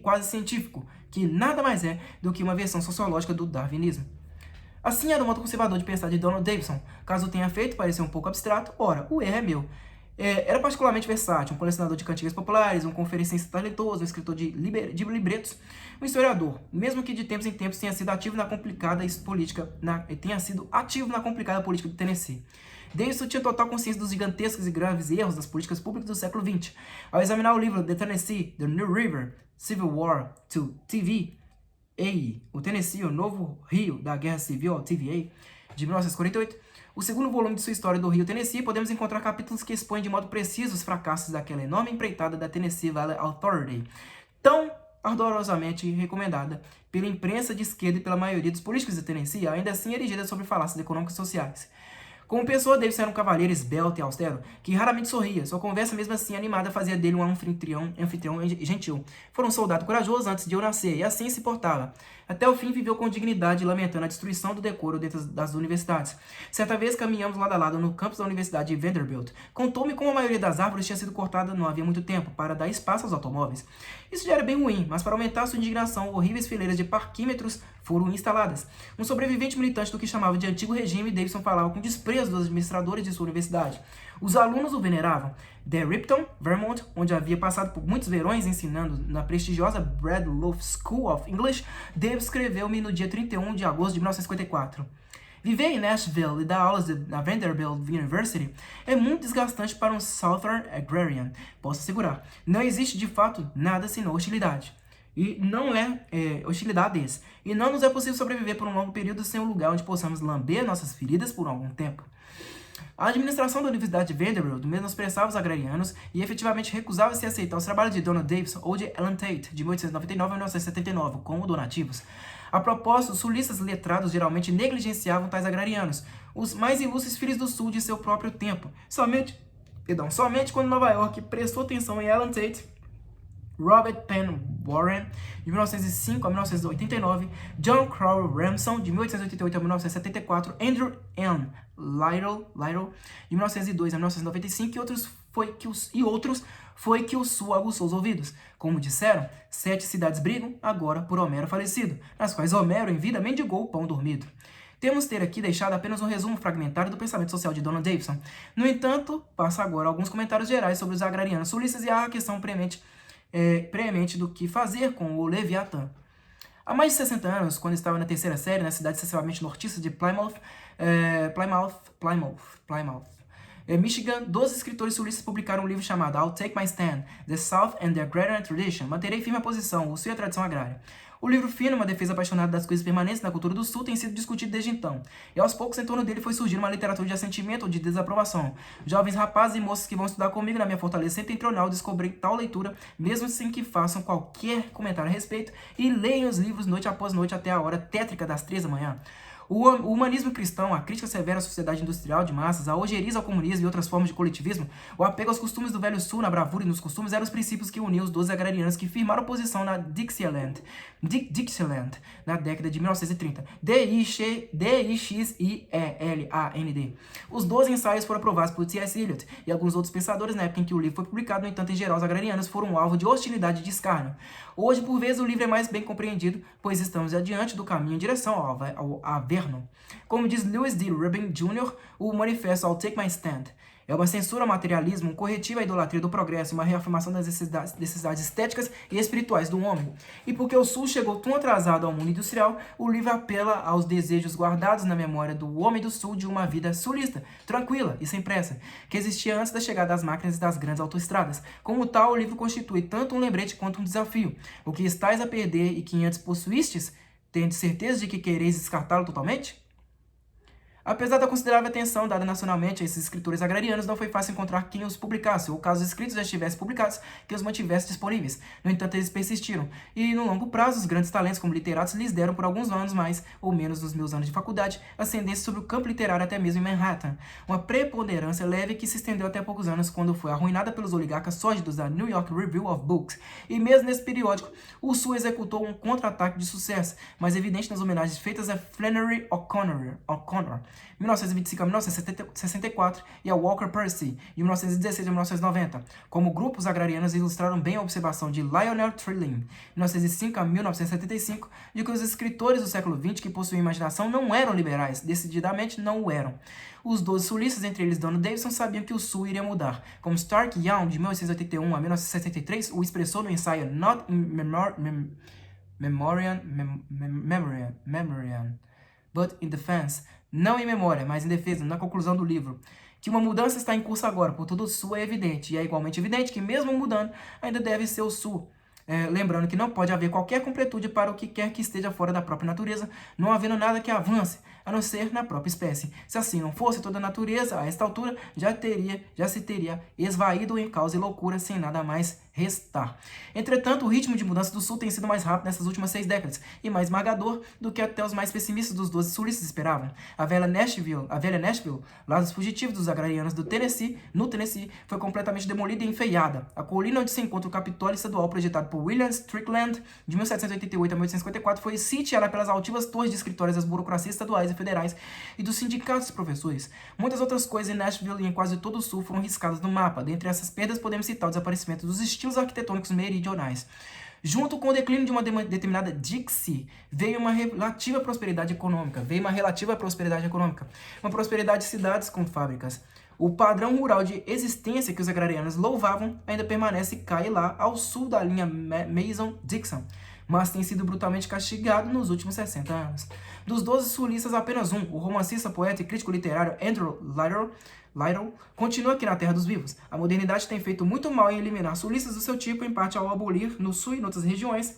quase científico, que nada mais é do que uma versão sociológica do darwinismo. Assim era o modo conservador de pensar de Donald Davidson. Caso tenha feito parecer um pouco abstrato, ora, o erro é meu. Era particularmente versátil, um colecionador de cantigas populares, um conferencista talentoso, um escritor de libretos, um historiador, mesmo que de tempos em tempos tenha sido ativo na complicada política do Tennessee. Davidson tinha total consciência dos gigantescos e graves erros das políticas públicas do século XX. Ao examinar o livro The Tennessee, The New River, Civil War to TVA, o Tennessee, o Novo Rio da Guerra Civil, TVA, de 1948, o segundo volume de sua história do Rio Tennessee, podemos encontrar capítulos que expõem de modo preciso os fracassos daquela enorme empreitada da Tennessee Valley Authority, tão ardorosamente recomendada pela imprensa de esquerda e pela maioria dos políticos de Tennessee, ainda assim erigida sobre falácias econômicas e sociais. Como pessoa, Davidson era um cavalheiro esbelto e austero, que raramente sorria. Sua conversa, mesmo assim animada, fazia dele um anfitrião gentil. Foi um soldado corajoso antes de eu nascer, e assim se portava. Até o fim viveu com dignidade, lamentando a destruição do decoro dentro das universidades. Certa vez caminhamos lado a lado no campus da Universidade de Vanderbilt. Contou-me como a maioria das árvores tinha sido cortada não havia muito tempo, para dar espaço aos automóveis. Isso já era bem ruim, mas para aumentar sua indignação, horríveis fileiras de parquímetros foram instaladas. Um sobrevivente militante do que chamava de antigo regime, Davidson falava com desprezo dos administradores de sua universidade. Os alunos o veneravam. De Ripton, Vermont, onde havia passado por muitos verões ensinando na prestigiosa Bradloff School of English, Davidson escreveu-me no dia 31 de agosto de 1954. Viver em Nashville e dar aulas na Vanderbilt University é muito desgastante para um Southern Agrarian, posso assegurar. Não existe de fato nada senão hostilidade. E não hostilidades. E não nos é possível sobreviver por um longo período sem um lugar onde possamos lamber nossas feridas por algum tempo. A administração da Universidade de Vanderbilt menosprezava os agrarianos e efetivamente recusava-se a aceitar os trabalhos de Donald Davidson ou de Ellen Tate, de 1899 a 1979, como donativos. A propósito, os sulistas letrados geralmente negligenciavam tais agrarianos, os mais ilustres filhos do sul de seu próprio tempo. Somente quando Nova York prestou atenção em Ellen Tate, Robert Penn Warren, de 1905 a 1989, John Crowell Ramsson, de 1888 a 1974, Andrew N. Lytle, de 1902 a 1995, e outros foi que o Sul aguçou os ouvidos. Como disseram, 7 cidades brigam agora por Homero falecido, nas quais Homero em vida mendigou o pão dormido. Temos ter aqui deixado apenas um resumo fragmentário do pensamento social de Donald Davidson. No entanto, passo agora alguns comentários gerais sobre os agrarianos sulistas e a questão premente do que fazer com o Leviatã. Há mais de 60 anos, quando estava na terceira série, na cidade excessivamente nortista de Plymouth, Michigan, 12 escritores sulistas publicaram um livro chamado I'll Take My Stand, The South and the Agrarian Tradition, Manterei firme a posição, o Sul e a tradição agrária. O livro fino, uma defesa apaixonada das coisas permanentes na cultura do Sul, tem sido discutido desde então, e aos poucos em torno dele foi surgindo uma literatura de assentimento ou de desaprovação. Jovens rapazes e moças que vão estudar comigo na minha fortaleza setentrional descobrem tal leitura, mesmo sem que façam qualquer comentário a respeito, e leiam os livros noite após noite até a hora tétrica das 3 da manhã. O humanismo cristão, a crítica severa à sociedade industrial de massas, a ojeriza ao comunismo e outras formas de coletivismo, o apego aos costumes do velho sul, na bravura e nos costumes, eram os princípios que uniam os 12 agrarianos que firmaram posição na Dixieland, na década de 1930. D-I-X-I-E-L-A-N-D. Os 12 ensaios foram aprovados por T.S. Eliot e alguns outros pensadores na época em que o livro foi publicado. No entanto, em geral, os agrarianos foram alvo de hostilidade e de escárnio. Hoje, por vezes, o livro é mais bem compreendido, pois estamos adiante do caminho em direção ao Averno. Como diz Lewis D. Rubin Jr., o manifesto I'll Take My Stand é uma censura ao materialismo, um corretivo à idolatria do progresso, uma reafirmação das necessidades estéticas e espirituais do homem. E porque o Sul chegou tão atrasado ao mundo industrial, o livro apela aos desejos guardados na memória do homem do Sul de uma vida sulista, tranquila e sem pressa, que existia antes da chegada das máquinas e das grandes autoestradas. Como tal, o livro constitui tanto um lembrete quanto um desafio. O que estáis a perder e que antes possuístes, tende certeza de que quereis descartá-lo totalmente? Apesar da considerável atenção dada nacionalmente a esses escritores agrarianos, não foi fácil encontrar quem os publicasse, ou caso os escritos já estivessem publicados, que os mantivesse disponíveis. No entanto, eles persistiram, e no longo prazo, os grandes talentos como literatos lhes deram por alguns anos mais, ou menos dos meus anos de faculdade, ascendência sobre o campo literário até mesmo em Manhattan. Uma preponderância leve que se estendeu até poucos anos, quando foi arruinada pelos oligarcas sórdidos da New York Review of Books. E mesmo nesse periódico, o Sul executou um contra-ataque de sucesso, mais evidente nas homenagens feitas a Flannery O'Connor, 1925 a 1964, e a Walker Percy, de 1916 a 1990. Como grupos agrarianos ilustraram bem a observação de Lionel Trilling, 1905 a 1975, de que os escritores do século XX que possuíam imaginação não eram liberais, decididamente não o eram. Os 12 sulistas, entre eles Donald Davidson, sabiam que o Sul iria mudar. Como Stark Young, de 1881 a 1963, o expressou no ensaio Not in Memoriam, but in Defense, não em memória, mas em defesa, na conclusão do livro, que uma mudança está em curso agora, por todo o Sul é evidente, e é igualmente evidente que mesmo mudando, ainda deve ser o Sul. Lembrando que não pode haver qualquer completude para o que quer que esteja fora da própria natureza, não havendo nada que avance, a não ser na própria espécie. Se assim não fosse, toda a natureza, a esta altura, já se teria esvaído em causa e loucura, sem nada mais restar. Entretanto, o ritmo de mudança do Sul tem sido mais rápido nessas últimas 6 décadas, e mais esmagador do que até os mais pessimistas dos 12 sulistas esperavam. A velha Nashville, lá dos fugitivos dos agrarianos no Tennessee, foi completamente demolida e enfeiada. A colina onde se encontra o Capitólio Estadual, projetado por William Strickland, de 1788 a 1854, foi sitiada pelas altivas torres de escritórios das burocracias estaduais e federais e dos sindicatos de professores. Muitas outras coisas em Nashville e em quase todo o Sul foram riscadas no mapa. Dentre essas perdas, podemos citar o desaparecimento dos estilos arquitetônicos meridionais. Junto com o declínio de uma determinada Dixie, veio uma relativa prosperidade econômica. Uma prosperidade de cidades com fábricas. O padrão rural de existência que os agrarianos louvavam ainda permanece e cai lá ao sul da linha Mason-Dixon. mas tem sido brutalmente castigado nos últimos 60 anos. Dos 12 sulistas, apenas um, o romancista, poeta e crítico literário Andrew Lytle, continua aqui na Terra dos Vivos. A modernidade tem feito muito mal em eliminar sulistas do seu tipo, em parte ao abolir, no Sul e em outras regiões,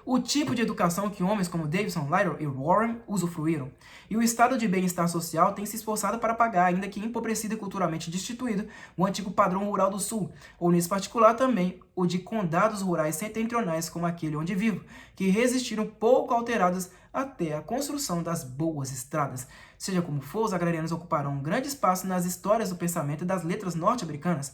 o tipo de educação que homens como Davidson, Lytle e Warren usufruíram. E o estado de bem-estar social tem se esforçado para pagar, ainda que empobrecido e culturalmente destituído, o antigo padrão rural do Sul, ou nesse particular também o de condados rurais setentrionais como aquele onde vivo, que resistiram pouco alterados até a construção das boas estradas. Seja como for, os agrarianos ocuparão um grande espaço nas histórias do pensamento e das letras norte-americanas.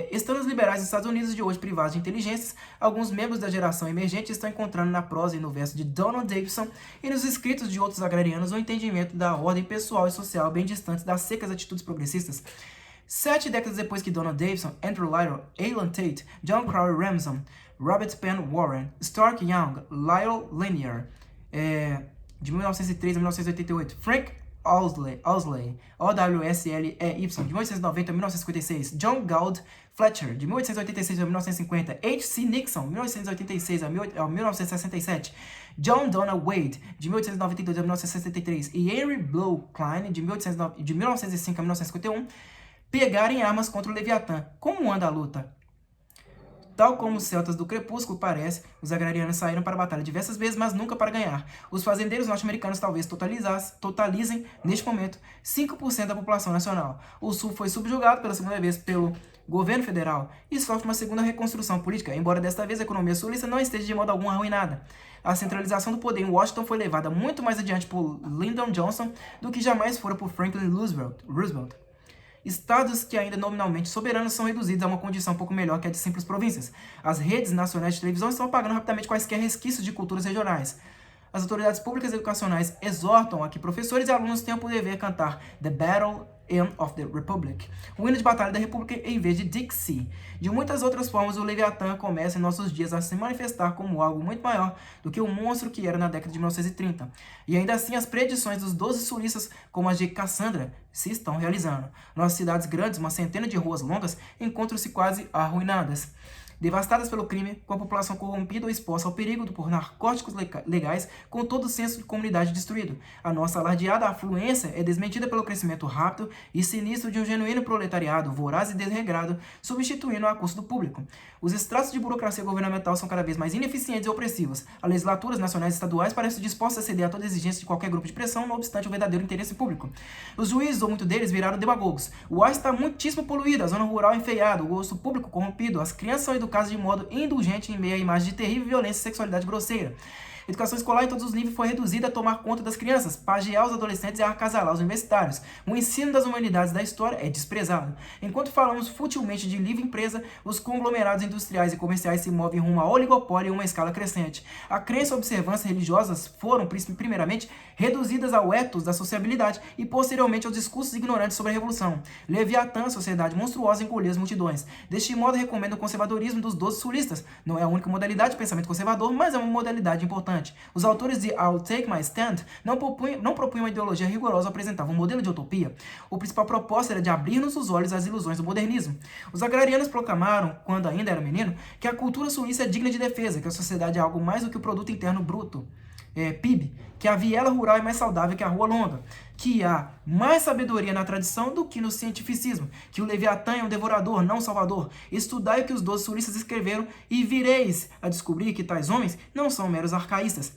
Estando os liberais dos Estados Unidos de hoje privados de inteligências, alguns membros da geração emergente estão encontrando na prosa e no verso de Donald Davidson e nos escritos de outros agrarianos o entendimento da ordem pessoal e social bem distantes das secas atitudes progressistas. 7 décadas depois que Donald Davidson, Andrew Lytle, Alan Tate, John Crowley Ramsden, Robert Penn Warren, Stark Young, Lyle Lanier, de 1903 a 1988, Frank Owsley, OWSLEY, de 1890 a 1956, John Galt Fletcher, de 1886 a 1950, H.C. Nixon, 1886 a 1967, John Donald Wade, de 1892 a 1963, e Henry Blow Klein, de 1905 a 1951, pegarem armas contra o Leviatã. Como anda a luta? Tal como os celtas do crepúsculo parece, os agrarianos saíram para a batalha diversas vezes, mas nunca para ganhar. Os fazendeiros norte-americanos talvez totalizem, neste momento, 5% da população nacional. O Sul foi subjugado pela segunda vez pelo governo federal e sofre uma segunda reconstrução política, embora desta vez a economia sulista não esteja de modo algum arruinada. A centralização do poder em Washington foi levada muito mais adiante por Lyndon Johnson do que jamais fora por Franklin Roosevelt. Estados que ainda nominalmente soberanos são reduzidos a uma condição um pouco melhor que a de simples províncias. As redes nacionais de televisão estão apagando rapidamente quaisquer resquícios de culturas regionais. As autoridades públicas e educacionais exortam a que professores e alunos tenham por dever cantar The Battle Hymn of the Republic, o hino de batalha da República, em vez de Dixie. De muitas outras formas, o Leviatã começa em nossos dias a se manifestar como algo muito maior do que o monstro que era na década de 1930. E ainda assim, as predições dos 12 sulistas, como as de Cassandra, se estão realizando. Nossas cidades grandes, uma centena de ruas longas, encontram-se quase arruinadas. Devastadas pelo crime, com a população corrompida ou exposta ao perigo por narcóticos legais, com todo o senso de comunidade destruído. A nossa alardeada afluência é desmentida pelo crescimento rápido e sinistro de um genuíno proletariado, voraz e desregrado, substituindo a custo do público. Os estratos de burocracia governamental são cada vez mais ineficientes e opressivos. As legislaturas nacionais e estaduais parecem dispostas a ceder a toda exigência de qualquer grupo de pressão, não obstante o verdadeiro interesse público. Os juízes, ou muitos deles, viraram demagogos. O ar está muitíssimo poluído, a zona rural enfeiada, o gosto público corrompido, as crianças são educadas de modo indulgente em meio à imagem de terrível violência e sexualidade grosseira. A educação escolar em todos os níveis foi reduzida a tomar conta das crianças, pagear os adolescentes e acasalar os universitários. O ensino das humanidades da história é desprezado. Enquanto falamos futilmente de livre empresa, os conglomerados industriais e comerciais se movem rumo a oligopólio em uma escala crescente. A crença e observâncias religiosas foram, primeiramente, reduzidas ao ethos da sociabilidade e, posteriormente, aos discursos ignorantes sobre a revolução. Leviatã, sociedade monstruosa, engoliu as multidões. Deste modo, recomendo o conservadorismo dos 12 sulistas. Não é a única modalidade de pensamento conservador, mas é uma modalidade importante. Os autores de I'll Take My Stand não propunham uma ideologia rigorosa, apresentavam um modelo de utopia. O principal propósito era de abrir-nos os olhos às ilusões do modernismo. Os agrarianos proclamaram, quando ainda era menino, que a cultura suíça é digna de defesa, que a sociedade é algo mais do que o produto interno bruto, PIB, que a viela rural é mais saudável que a rua longa, que há mais sabedoria na tradição do que no cientificismo, que o Leviatã é um devorador, não salvador. Estudai o que os 12 sulistas escreveram e vireis a descobrir que tais homens não são meros arcaístas.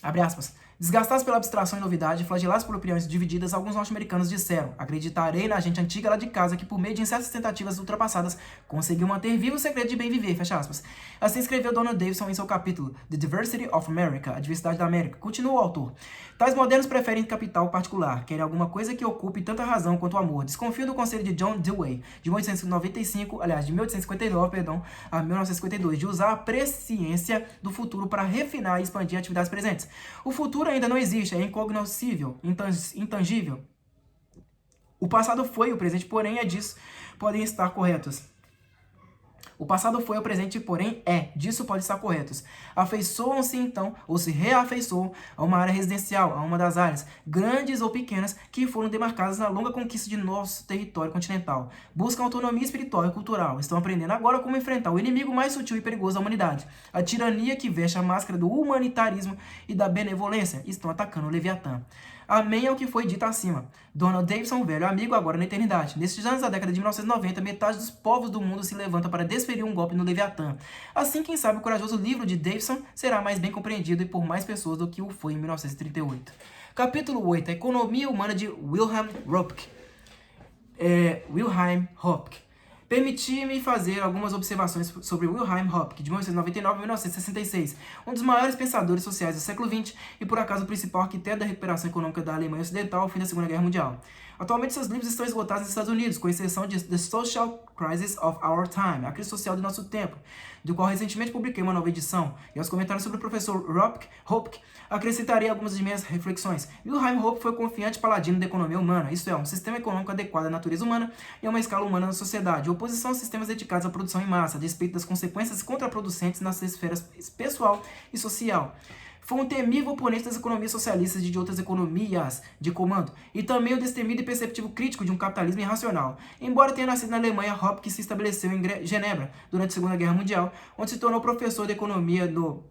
Abre aspas. Desgastados pela abstração e novidade, flagelados por opiniões divididas, alguns norte-americanos disseram: acreditarei na gente antiga lá de casa que, por meio de incertas tentativas ultrapassadas, conseguiu manter vivo o segredo de bem viver, fecha aspas. Assim escreveu Donald Davidson em seu capítulo The Diversity of America, a diversidade da América. Continua o autor. Tais modernos preferem capital particular, querem alguma coisa que ocupe tanta razão quanto o amor. Desconfiam do conselho de John Dewey, de 1859, a 1952, de usar a presciência do futuro para refinar e expandir atividades presentes. O futuro ainda não existe, é incognoscível, intangível. O passado foi, o presente, porém, é disso, podem estar corretos. O passado foi, o presente, porém, é. Disso pode estar corretos. Afeiçoam-se, então, ou se reafeiçoam a uma área residencial, a uma das áreas, grandes ou pequenas, que foram demarcadas na longa conquista de nosso território continental. Buscam autonomia espiritual e cultural. Estão aprendendo agora como enfrentar o inimigo mais sutil e perigoso da humanidade. A tirania que veste a máscara do humanitarismo e da benevolência. Estão atacando o Leviatã. Amém ao que foi dito acima. Donald Davidson, velho amigo, agora na eternidade. Nesses anos da década de 1990, metade dos povos do mundo se levanta para desferir um golpe no Leviatã. Assim, quem sabe o corajoso livro de Davidson será mais bem compreendido e por mais pessoas do que o foi em 1938. Capítulo 8. A Economia Humana de Wilhelm Röpke. Permiti-me fazer algumas observações sobre Wilhelm Röpke, de 1999 a 1966, um dos maiores pensadores sociais do século XX e, por acaso, o principal arquiteto da recuperação econômica da Alemanha Ocidental ao fim da Segunda Guerra Mundial. Atualmente, seus livros estão esgotados nos Estados Unidos, com exceção de The Social Crisis of Our Time, a crise social do nosso tempo, do qual recentemente publiquei uma nova edição, e aos comentários sobre o professor Röpke, acrescentarei algumas de minhas reflexões. Wilhelm Röpke foi o confiante paladino da economia humana, isto é, um sistema econômico adequado à natureza humana e a uma escala humana na sociedade, oposição a sistemas dedicados à produção em massa, a despeito das consequências contraproducentes nas esferas pessoal e social. Foi um temível oponente das economias socialistas e de outras economias de comando, e também o destemido e perceptivo crítico de um capitalismo irracional. Embora tenha nascido na Alemanha, Röpke se estabeleceu em Genebra durante a Segunda Guerra Mundial, onde se tornou professor de economia no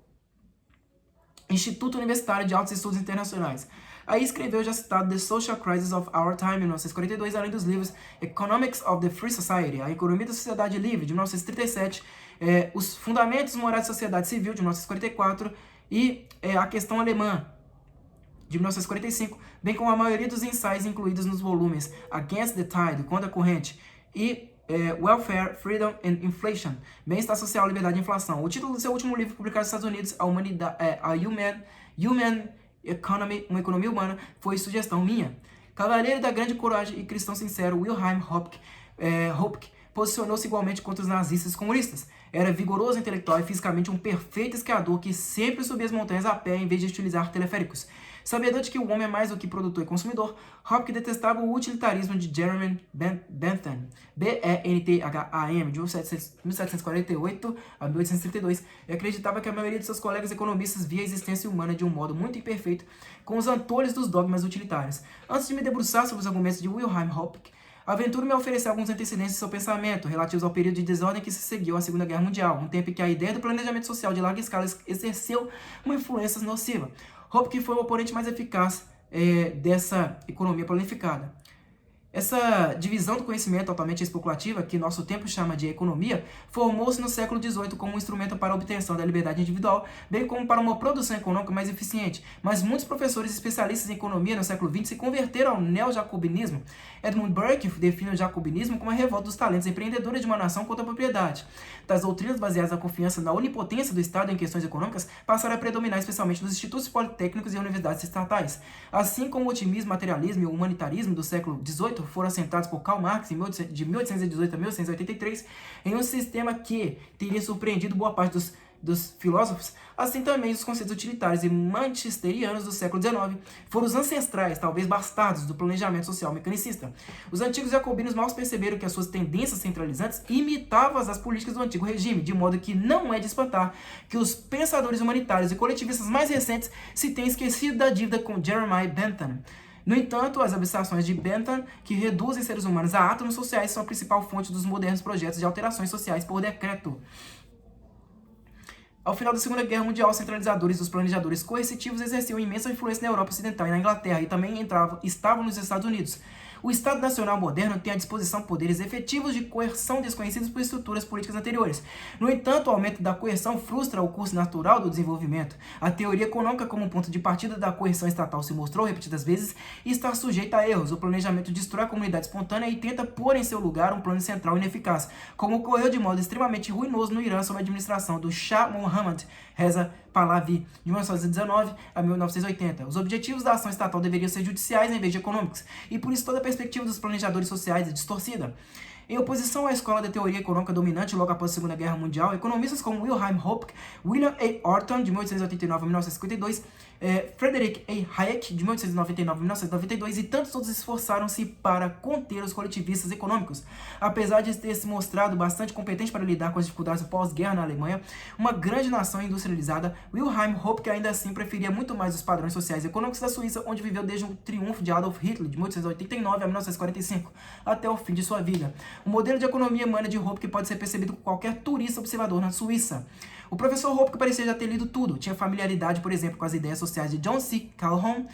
Instituto Universitário de Altos Estudos Internacionais. Aí escreveu o já citado The Social Crisis of Our Time, em 1942, além dos livros Economics of the Free Society, A Economia da Sociedade Livre, de 1937, Os Fundamentos Morais da Sociedade Civil, de 1944, e A Questão Alemã, de 1945, bem como a maioria dos ensaios incluídos nos volumes Against the Tide, Contra a Corrente, e Welfare, Freedom and Inflation, Bem-Estar Social, Liberdade e Inflação. O título do seu último livro, publicado nos Estados Unidos, Human Economy, Uma Economia Humana, foi sugestão minha. Cavaleiro da grande coragem e cristão sincero, Wilhelm Röpke posicionou-se igualmente contra os nazistas e comunistas. Era vigoroso intelectual e fisicamente um perfeito esquiador que sempre subia as montanhas a pé em vez de utilizar teleféricos. Sabedor de que o homem é mais do que produtor e consumidor, Röpke detestava o utilitarismo de Jeremy Bentham, B-E-N-T-H-A-M, de 1748 a 1832, e acreditava que a maioria de seus colegas economistas via a existência humana de um modo muito imperfeito, com os antolhos dos dogmas utilitários. Antes de me debruçar sobre os argumentos de Wilhelm Röpke, aventuro-me a oferecer alguns antecedentes de seu pensamento, relativos ao período de desordem que se seguiu à Segunda Guerra Mundial, um tempo em que a ideia do planejamento social de larga escala exerceu uma influência nociva. Röpke foi o oponente mais eficaz dessa economia planificada. Essa divisão do conhecimento altamente especulativa, que nosso tempo chama de economia, formou-se no século XVIII como um instrumento para a obtenção da liberdade individual, bem como para uma produção econômica mais eficiente. Mas muitos professores e especialistas em economia no século XX se converteram ao neo-jacobinismo. Edmund Burke define o jacobinismo como a revolta dos talentos empreendedores de uma nação contra a propriedade. Tais doutrinas baseadas na confiança na onipotência do Estado em questões econômicas passaram a predominar especialmente nos institutos politécnicos e universidades estatais. Assim como o otimismo, materialismo e o humanitarismo do século XVIII foram assentados por Karl Marx de 1818 a 1883 em um sistema que teria surpreendido boa parte dos filósofos, assim também os conceitos utilitários e manchesterianos do século XIX foram os ancestrais, talvez bastardos, do planejamento social mecanicista. Os antigos jacobinos mal perceberam que as suas tendências centralizantes imitavam as políticas do antigo regime, de modo que não é de espantar que os pensadores humanitários e coletivistas mais recentes se tenham esquecido da dívida com Jeremiah Bentham. No entanto, as abstrações de Bentham, que reduzem seres humanos a átomos sociais, são a principal fonte dos modernos projetos de alterações sociais por decreto. Ao final da Segunda Guerra Mundial, os centralizadores dos planejadores coercitivos exerciam imensa influência na Europa Ocidental e na Inglaterra, e também estavam nos Estados Unidos. O Estado Nacional moderno tem à disposição poderes efetivos de coerção desconhecidos por estruturas políticas anteriores. No entanto, o aumento da coerção frustra o curso natural do desenvolvimento. A teoria econômica como ponto de partida da coerção estatal se mostrou repetidas vezes e está sujeita a erros. O planejamento destrói a comunidade espontânea e tenta pôr em seu lugar um plano central ineficaz, como ocorreu de modo extremamente ruinoso no Irã sob a administração do Shah Mohammad Reza Pahlavi, de 1919 a 1980. Os objetivos da ação estatal deveriam ser judiciais em vez de econômicos, e por isso toda a perspectiva dos planejadores sociais é distorcida. Em oposição à escola de teoria econômica dominante logo após a Segunda Guerra Mundial, economistas como Wilhelm Röpke, William A. Orton, de 1889 a 1952, Friedrich A. Hayek, de 1899 a 1992, e tantos outros esforçaram-se para conter os coletivistas econômicos. Apesar de ter se mostrado bastante competente para lidar com as dificuldades pós-guerra na Alemanha, uma grande nação industrializada, Wilhelm Röpke ainda assim preferia muito mais os padrões sociais e econômicos da Suíça, onde viveu desde o triunfo de Adolf Hitler, de 1889 a 1945, até o fim de sua vida. O modelo de economia humana de Röpke pode ser percebido por qualquer turista observador na Suíça. O professor Röpke parecia já ter lido tudo. Tinha familiaridade, por exemplo, com as ideias sociais de John C. Calhoun,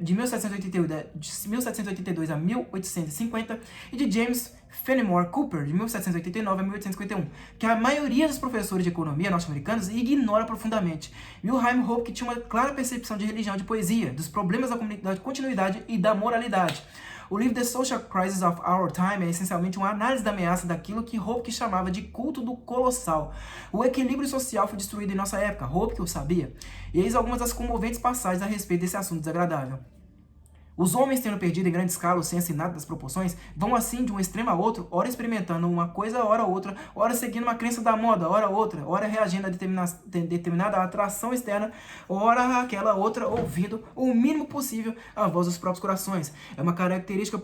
de 1782 a 1850, e de James Fenimore Cooper, de 1789 a 1851, que a maioria dos professores de economia norte-americanos ignora profundamente. Wilhelm Röpke tinha uma clara percepção de religião e de poesia, dos problemas da continuidade e da moralidade. O livro The Social Crisis of Our Time é essencialmente uma análise da ameaça daquilo que Röpke chamava de culto do colossal. O equilíbrio social foi destruído em nossa época, Röpke o sabia. E eis algumas das comoventes passagens a respeito desse assunto desagradável. Os homens, tendo perdido em grande escala o senso inato das proporções, vão assim de um extremo a outro, ora experimentando uma coisa, ora outra, ora seguindo uma crença da moda, ora outra, ora reagindo a determinada atração externa, ora aquela outra, ouvindo o mínimo possível a voz dos próprios corações. É uma característica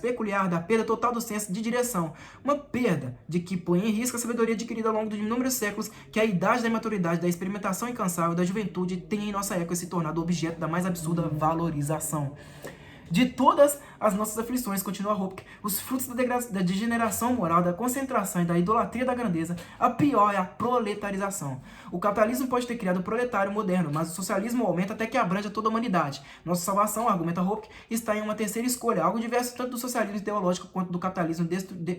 peculiar da perda total do senso de direção. Uma perda de que põe em risco a sabedoria adquirida ao longo de inúmeros séculos, que a idade da imaturidade, da experimentação incansável da juventude tem em nossa época se tornado objeto da mais absurda valorização. De todas as nossas aflições, continua Röpke, os frutos da degeneração moral, da concentração e da idolatria da grandeza, a pior é a proletarização. O capitalismo pode ter criado o proletário moderno, mas o socialismo aumenta até que abranja toda a humanidade. Nossa salvação, argumenta Röpke, está em uma terceira escolha, algo diverso tanto do socialismo ideológico quanto do capitalismo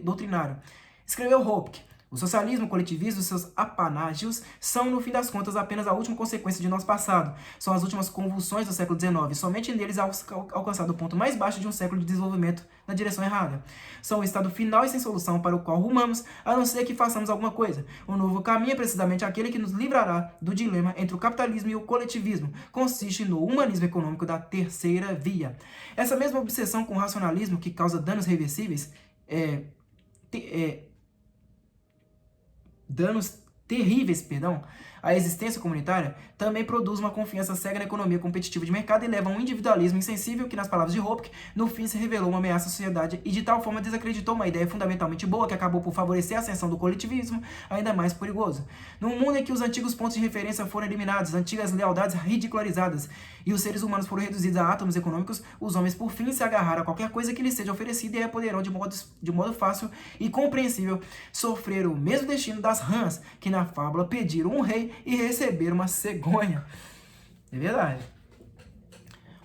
doutrinário. Escreveu Röpke: o socialismo, o coletivismo e seus apanágios são, no fim das contas, apenas a última consequência de nosso passado. São as últimas convulsões do século XIX. Somente neles há alcançado o ponto mais baixo de um século de desenvolvimento na direção errada. São o estado final e sem solução para o qual rumamos, a não ser que façamos alguma coisa. O novo caminho é precisamente aquele que nos livrará do dilema entre o capitalismo e o coletivismo. Consiste no humanismo econômico da terceira via. Essa mesma obsessão com o racionalismo que causa danos reversíveis à existência comunitária, também produz uma confiança cega na economia competitiva de mercado e leva a um individualismo insensível que, nas palavras de Röpke, no fim se revelou uma ameaça à sociedade e de tal forma desacreditou uma ideia fundamentalmente boa que acabou por favorecer a ascensão do coletivismo ainda mais perigoso. Num mundo em que os antigos pontos de referência foram eliminados, antigas lealdades ridicularizadas e os seres humanos foram reduzidos a átomos econômicos, os homens por fim se agarraram a qualquer coisa que lhes seja oferecida e poderão de modo fácil e compreensível sofrer o mesmo destino das rãs que na fábula pediram um rei e receber uma cegonha. É verdade.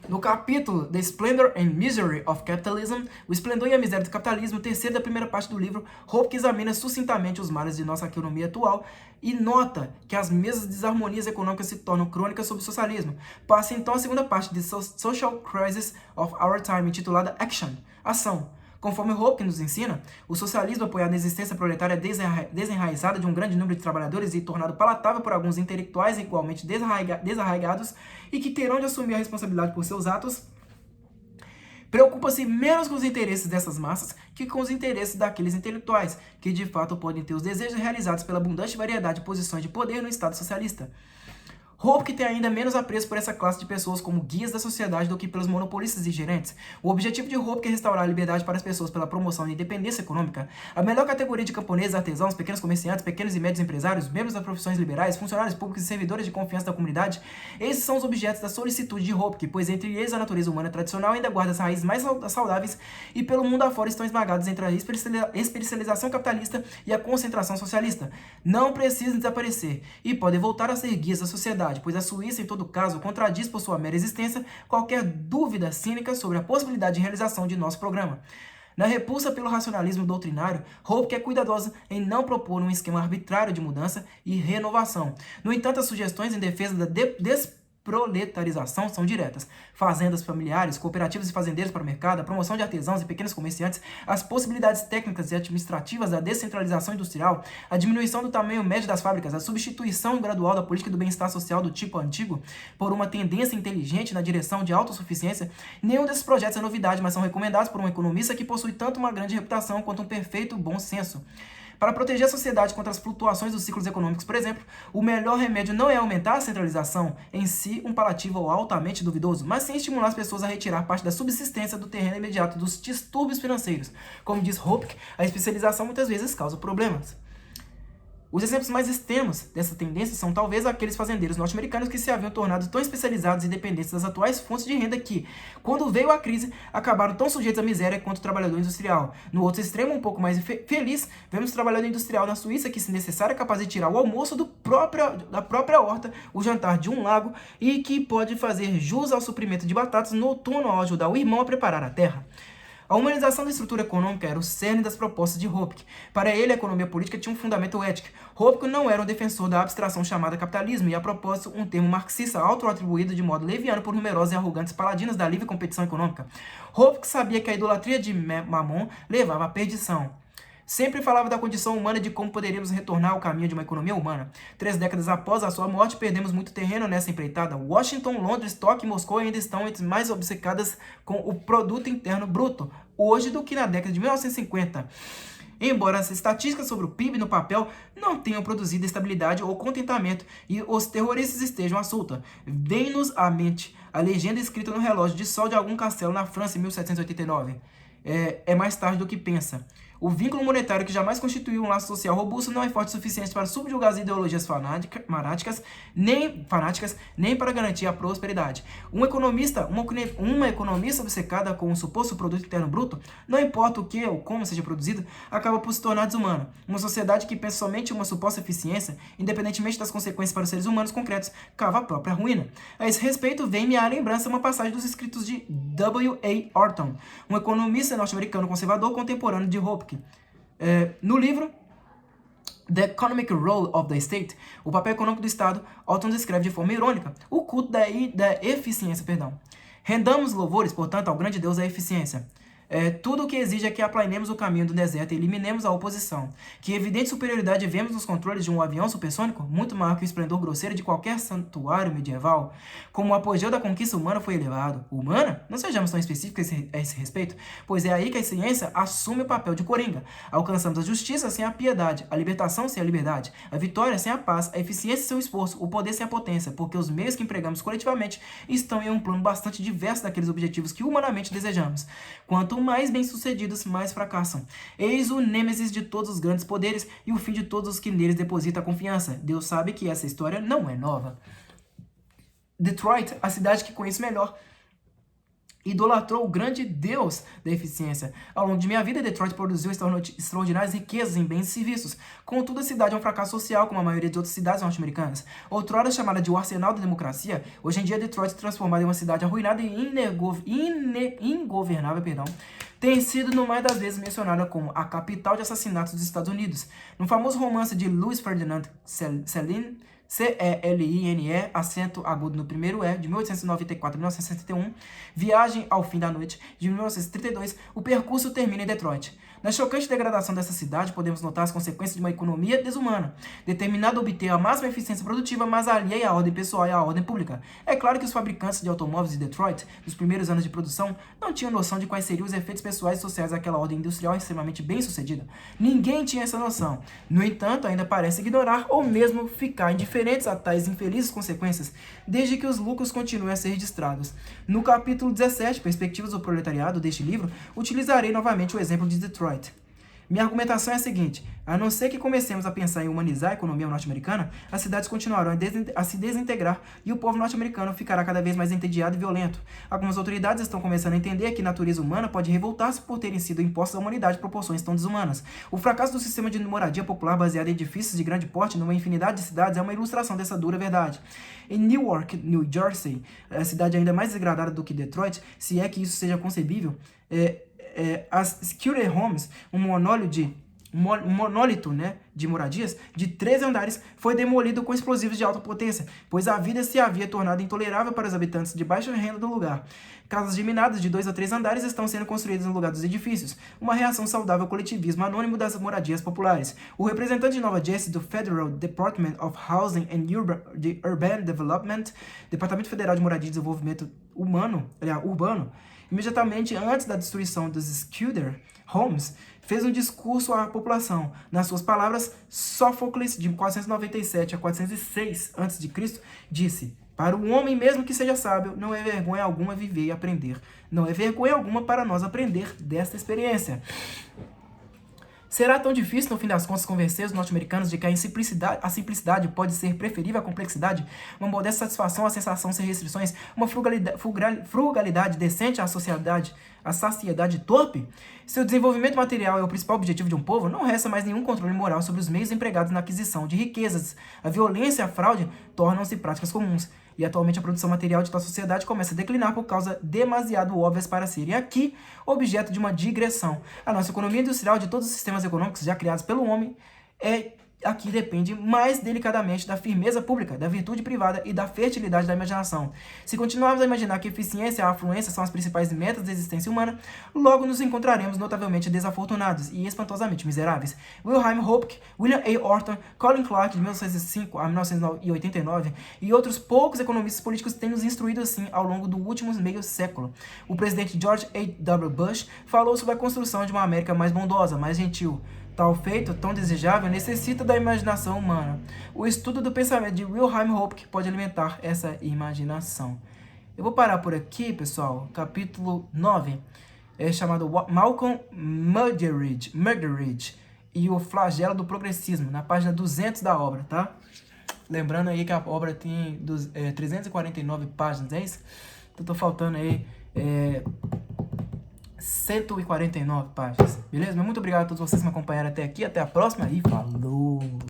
No capítulo The Splendor and Misery of Capitalism, o esplendor e a miséria do capitalismo, terceiro da primeira parte do livro, Röpke examina sucintamente os males de nossa economia atual e nota que as mesmas desarmonias econômicas se tornam crônicas sob o socialismo. Passa então a segunda parte de Social Crisis of Our Time, intitulada Action, Ação. Conforme Röpke nos ensina, o socialismo apoiado na existência proletária desenraizada de um grande número de trabalhadores e tornado palatável por alguns intelectuais igualmente desarraigados e que terão de assumir a responsabilidade por seus atos, preocupa-se menos com os interesses dessas massas que com os interesses daqueles intelectuais, que de fato podem ter os desejos realizados pela abundante variedade de posições de poder no Estado socialista. Röpke tem ainda menos apreço por essa classe de pessoas como guias da sociedade do que pelos monopolistas e gerentes. O objetivo de Röpke é restaurar a liberdade para as pessoas pela promoção da independência econômica. A melhor categoria de camponeses, artesãos, pequenos comerciantes, pequenos e médios empresários, membros das profissões liberais, funcionários públicos e servidores de confiança da comunidade, esses são os objetos da solicitude de Röpke, pois entre eles a natureza humana tradicional ainda guarda as raízes mais saudáveis e pelo mundo afora estão esmagados entre a especialização capitalista e a concentração socialista. Não precisam desaparecer e podem voltar a ser guias da sociedade, pois a Suíça, em todo caso, contradiz por sua mera existência qualquer dúvida cínica sobre a possibilidade de realização de nosso programa. Na repulsa pelo racionalismo doutrinário, Röpke é cuidadoso em não propor um esquema arbitrário de mudança e renovação. No entanto, as sugestões em defesa da proletarização são diretas. Fazendas familiares, cooperativas e fazendeiros para o mercado, a promoção de artesãos e pequenos comerciantes, as possibilidades técnicas e administrativas da descentralização industrial, a diminuição do tamanho médio das fábricas, a substituição gradual da política do bem-estar social do tipo antigo por uma tendência inteligente na direção de autossuficiência. Nenhum desses projetos é novidade, mas são recomendados por um economista que possui tanto uma grande reputação quanto um perfeito bom senso. Para proteger a sociedade contra as flutuações dos ciclos econômicos, por exemplo, o melhor remédio não é aumentar a centralização em si, um palativo altamente duvidoso, mas sim estimular as pessoas a retirar parte da subsistência do terreno imediato dos distúrbios financeiros. Como diz Hopke, a especialização muitas vezes causa problemas. Os exemplos mais extremos dessa tendência são talvez aqueles fazendeiros norte-americanos que se haviam tornado tão especializados e dependentes das atuais fontes de renda que, quando veio a crise, acabaram tão sujeitos à miséria quanto o trabalhador industrial. No outro extremo, um pouco mais feliz, vemos o trabalhador industrial na Suíça que, se necessário, é capaz de tirar o almoço da própria horta, o jantar de um lago e que pode fazer jus ao suprimento de batatas no outono ao ajudar o irmão a preparar a terra. A humanização da estrutura econômica era o cerne das propostas de Hopke. Para ele, a economia política tinha um fundamento ético. Hopke não era um defensor da abstração chamada capitalismo e, a propósito, um termo marxista auto-atribuído de modo leviano por numerosos e arrogantes paladinos da livre competição econômica. Hopke sabia que a idolatria de Mammon levava à perdição. Sempre falava da condição humana e de como poderíamos retornar ao caminho de uma economia humana. 3 décadas após a sua morte, perdemos muito terreno nessa empreitada. Washington, Londres, Tóquio e Moscou ainda estão entre mais obcecadas com o produto interno bruto, hoje, do que na década de 1950. Embora as estatísticas sobre o PIB no papel não tenham produzido estabilidade ou contentamento e os terroristas estejam à solta, vem-nos à mente a legenda escrita no relógio de sol de algum castelo na França em 1789. É mais tarde do que pensa. O vínculo monetário que jamais constituiu um laço social robusto não é forte o suficiente para subjugar as ideologias fanáticas, nem para garantir a prosperidade. Uma economista obcecada com o suposto produto interno bruto, não importa o que ou como seja produzido, acaba por se tornar desumana. Uma sociedade que pensa somente em uma suposta eficiência, independentemente das consequências para os seres humanos concretos, cava a própria ruína. A esse respeito, vem-me à lembrança uma passagem dos escritos de W.A. Orton, um economista norte-americano conservador contemporâneo de Hopke. No livro The Economic Role of the State, o papel econômico do Estado, Orton descreve de forma irônica o culto da eficiência. Rendamos louvores, portanto, ao grande Deus da eficiência. Tudo o que exige é que aplanemos o caminho do deserto e eliminemos a oposição. Que evidente superioridade vemos nos controles de um avião supersônico, muito maior que o esplendor grosseiro de qualquer santuário medieval. Como o apogeu da conquista humana foi elevado. Humana? Não sejamos tão específicos a esse respeito, pois é aí que a ciência assume o papel de coringa. Alcançamos a justiça sem a piedade, a libertação sem a liberdade, a vitória sem a paz, a eficiência sem o esforço, o poder sem a potência, porque os meios que empregamos coletivamente estão em um plano bastante diverso daqueles objetivos que humanamente desejamos. Quanto mais bem-sucedidos, mais fracassam. Eis o nêmesis de todos os grandes poderes e o fim de todos os que neles depositam a confiança. Deus sabe que essa história não é nova. Detroit, a cidade que conheço melhor, idolatrou o grande Deus da eficiência. Ao longo de minha vida, Detroit produziu extraordinárias riquezas em bens e serviços. Contudo, a cidade é um fracasso social, como a maioria de outras cidades norte-americanas. Outrora chamada de o arsenal da democracia, hoje em dia Detroit, transformada em uma cidade arruinada e ingovernável, tem sido, no mais das vezes, mencionada como a capital de assassinatos dos Estados Unidos. No famoso romance de Louis Ferdinand Céline, C-E-L-I-N-E, acento agudo no primeiro E, de 1894 a 1961, Viagem ao Fim da Noite, de 1932, o percurso termina em Detroit. Na chocante degradação dessa cidade, podemos notar as consequências de uma economia desumana, determinada a obter a máxima eficiência produtiva, mas alheia à ordem pessoal e à ordem pública. É claro que os fabricantes de automóveis de Detroit, nos primeiros anos de produção, não tinham noção de quais seriam os efeitos pessoais e sociais daquela ordem industrial extremamente bem-sucedida. Ninguém tinha essa noção. No entanto, ainda parece ignorar ou mesmo ficar indiferentes a tais infelizes consequências, desde que os lucros continuem a ser registrados. No capítulo 17, Perspectivas do Proletariado, deste livro, utilizarei novamente o exemplo de Detroit. Minha argumentação é a seguinte: a não ser que comecemos a pensar em humanizar a economia norte-americana, as cidades continuarão a se desintegrar e o povo norte-americano ficará cada vez mais entediado e violento. Algumas autoridades estão começando a entender que a natureza humana pode revoltar-se por terem sido impostas à humanidade proporções tão desumanas. O fracasso do sistema de moradia popular baseado em edifícios de grande porte numa infinidade de cidades é uma ilustração dessa dura verdade. Em Newark, New Jersey, a cidade ainda mais degradada do que Detroit, se é que isso seja concebível, as Security Homes, um monólito de um monólito, né, de moradias de 13 andares foi demolido com explosivos de alta potência, pois a vida se havia tornado intolerável para os habitantes de baixa renda do lugar. Casas geminadas de 2 a 3 andares estão sendo construídas no lugar dos edifícios, uma reação saudável ao coletivismo anônimo das moradias populares. O representante de Nova Jersey do Federal Department of Housing and Urban Development, Departamento Federal de Moradia e Desenvolvimento Urbano, imediatamente antes da destruição dos Scudder Homes, fez um discurso à população. Nas suas palavras, Sófocles, de 497 a 406 a.C., disse: para o homem, mesmo que seja sábio, não é vergonha alguma viver e aprender. Não é vergonha alguma para nós aprender desta experiência. Será tão difícil, no fim das contas, convencer os norte-americanos de que a simplicidade pode ser preferível à complexidade, uma modesta satisfação à sensação sem restrições, uma frugalidade decente à saciedade torpe? Se o desenvolvimento material é o principal objetivo de um povo, não resta mais nenhum controle moral sobre os meios empregados na aquisição de riquezas. A violência e a fraude tornam-se práticas comuns. E atualmente a produção material de tal sociedade começa a declinar por causas demasiado óbvias para serem aqui objeto de uma digressão. A nossa economia industrial de todos os sistemas econômicos já criados pelo homem aqui depende mais delicadamente da firmeza pública, da virtude privada e da fertilidade da imaginação. Se continuarmos a imaginar que eficiência e afluência são as principais metas da existência humana, logo nos encontraremos notavelmente desafortunados e espantosamente miseráveis. Wilhelm Hopke, William A. Orton, Colin Clark, de 1905 a 1989, e outros poucos economistas políticos têm nos instruído assim ao longo do último meio século. O presidente George A.W. Bush falou sobre a construção de uma América mais bondosa, mais gentil. Tal feito, tão desejável, necessita da imaginação humana. O estudo do pensamento de Wilhelm Hopke pode alimentar essa imaginação. Eu vou parar por aqui, pessoal. Capítulo 9 é chamado Malcolm Muggeridge e o flagelo do progressismo, na página 200 da obra, tá? Lembrando aí que a obra tem 349 páginas, é isso? Então, tô faltando aí 149 páginas, beleza? Muito obrigado a todos vocês que me acompanharam até aqui. Até a próxima e falou!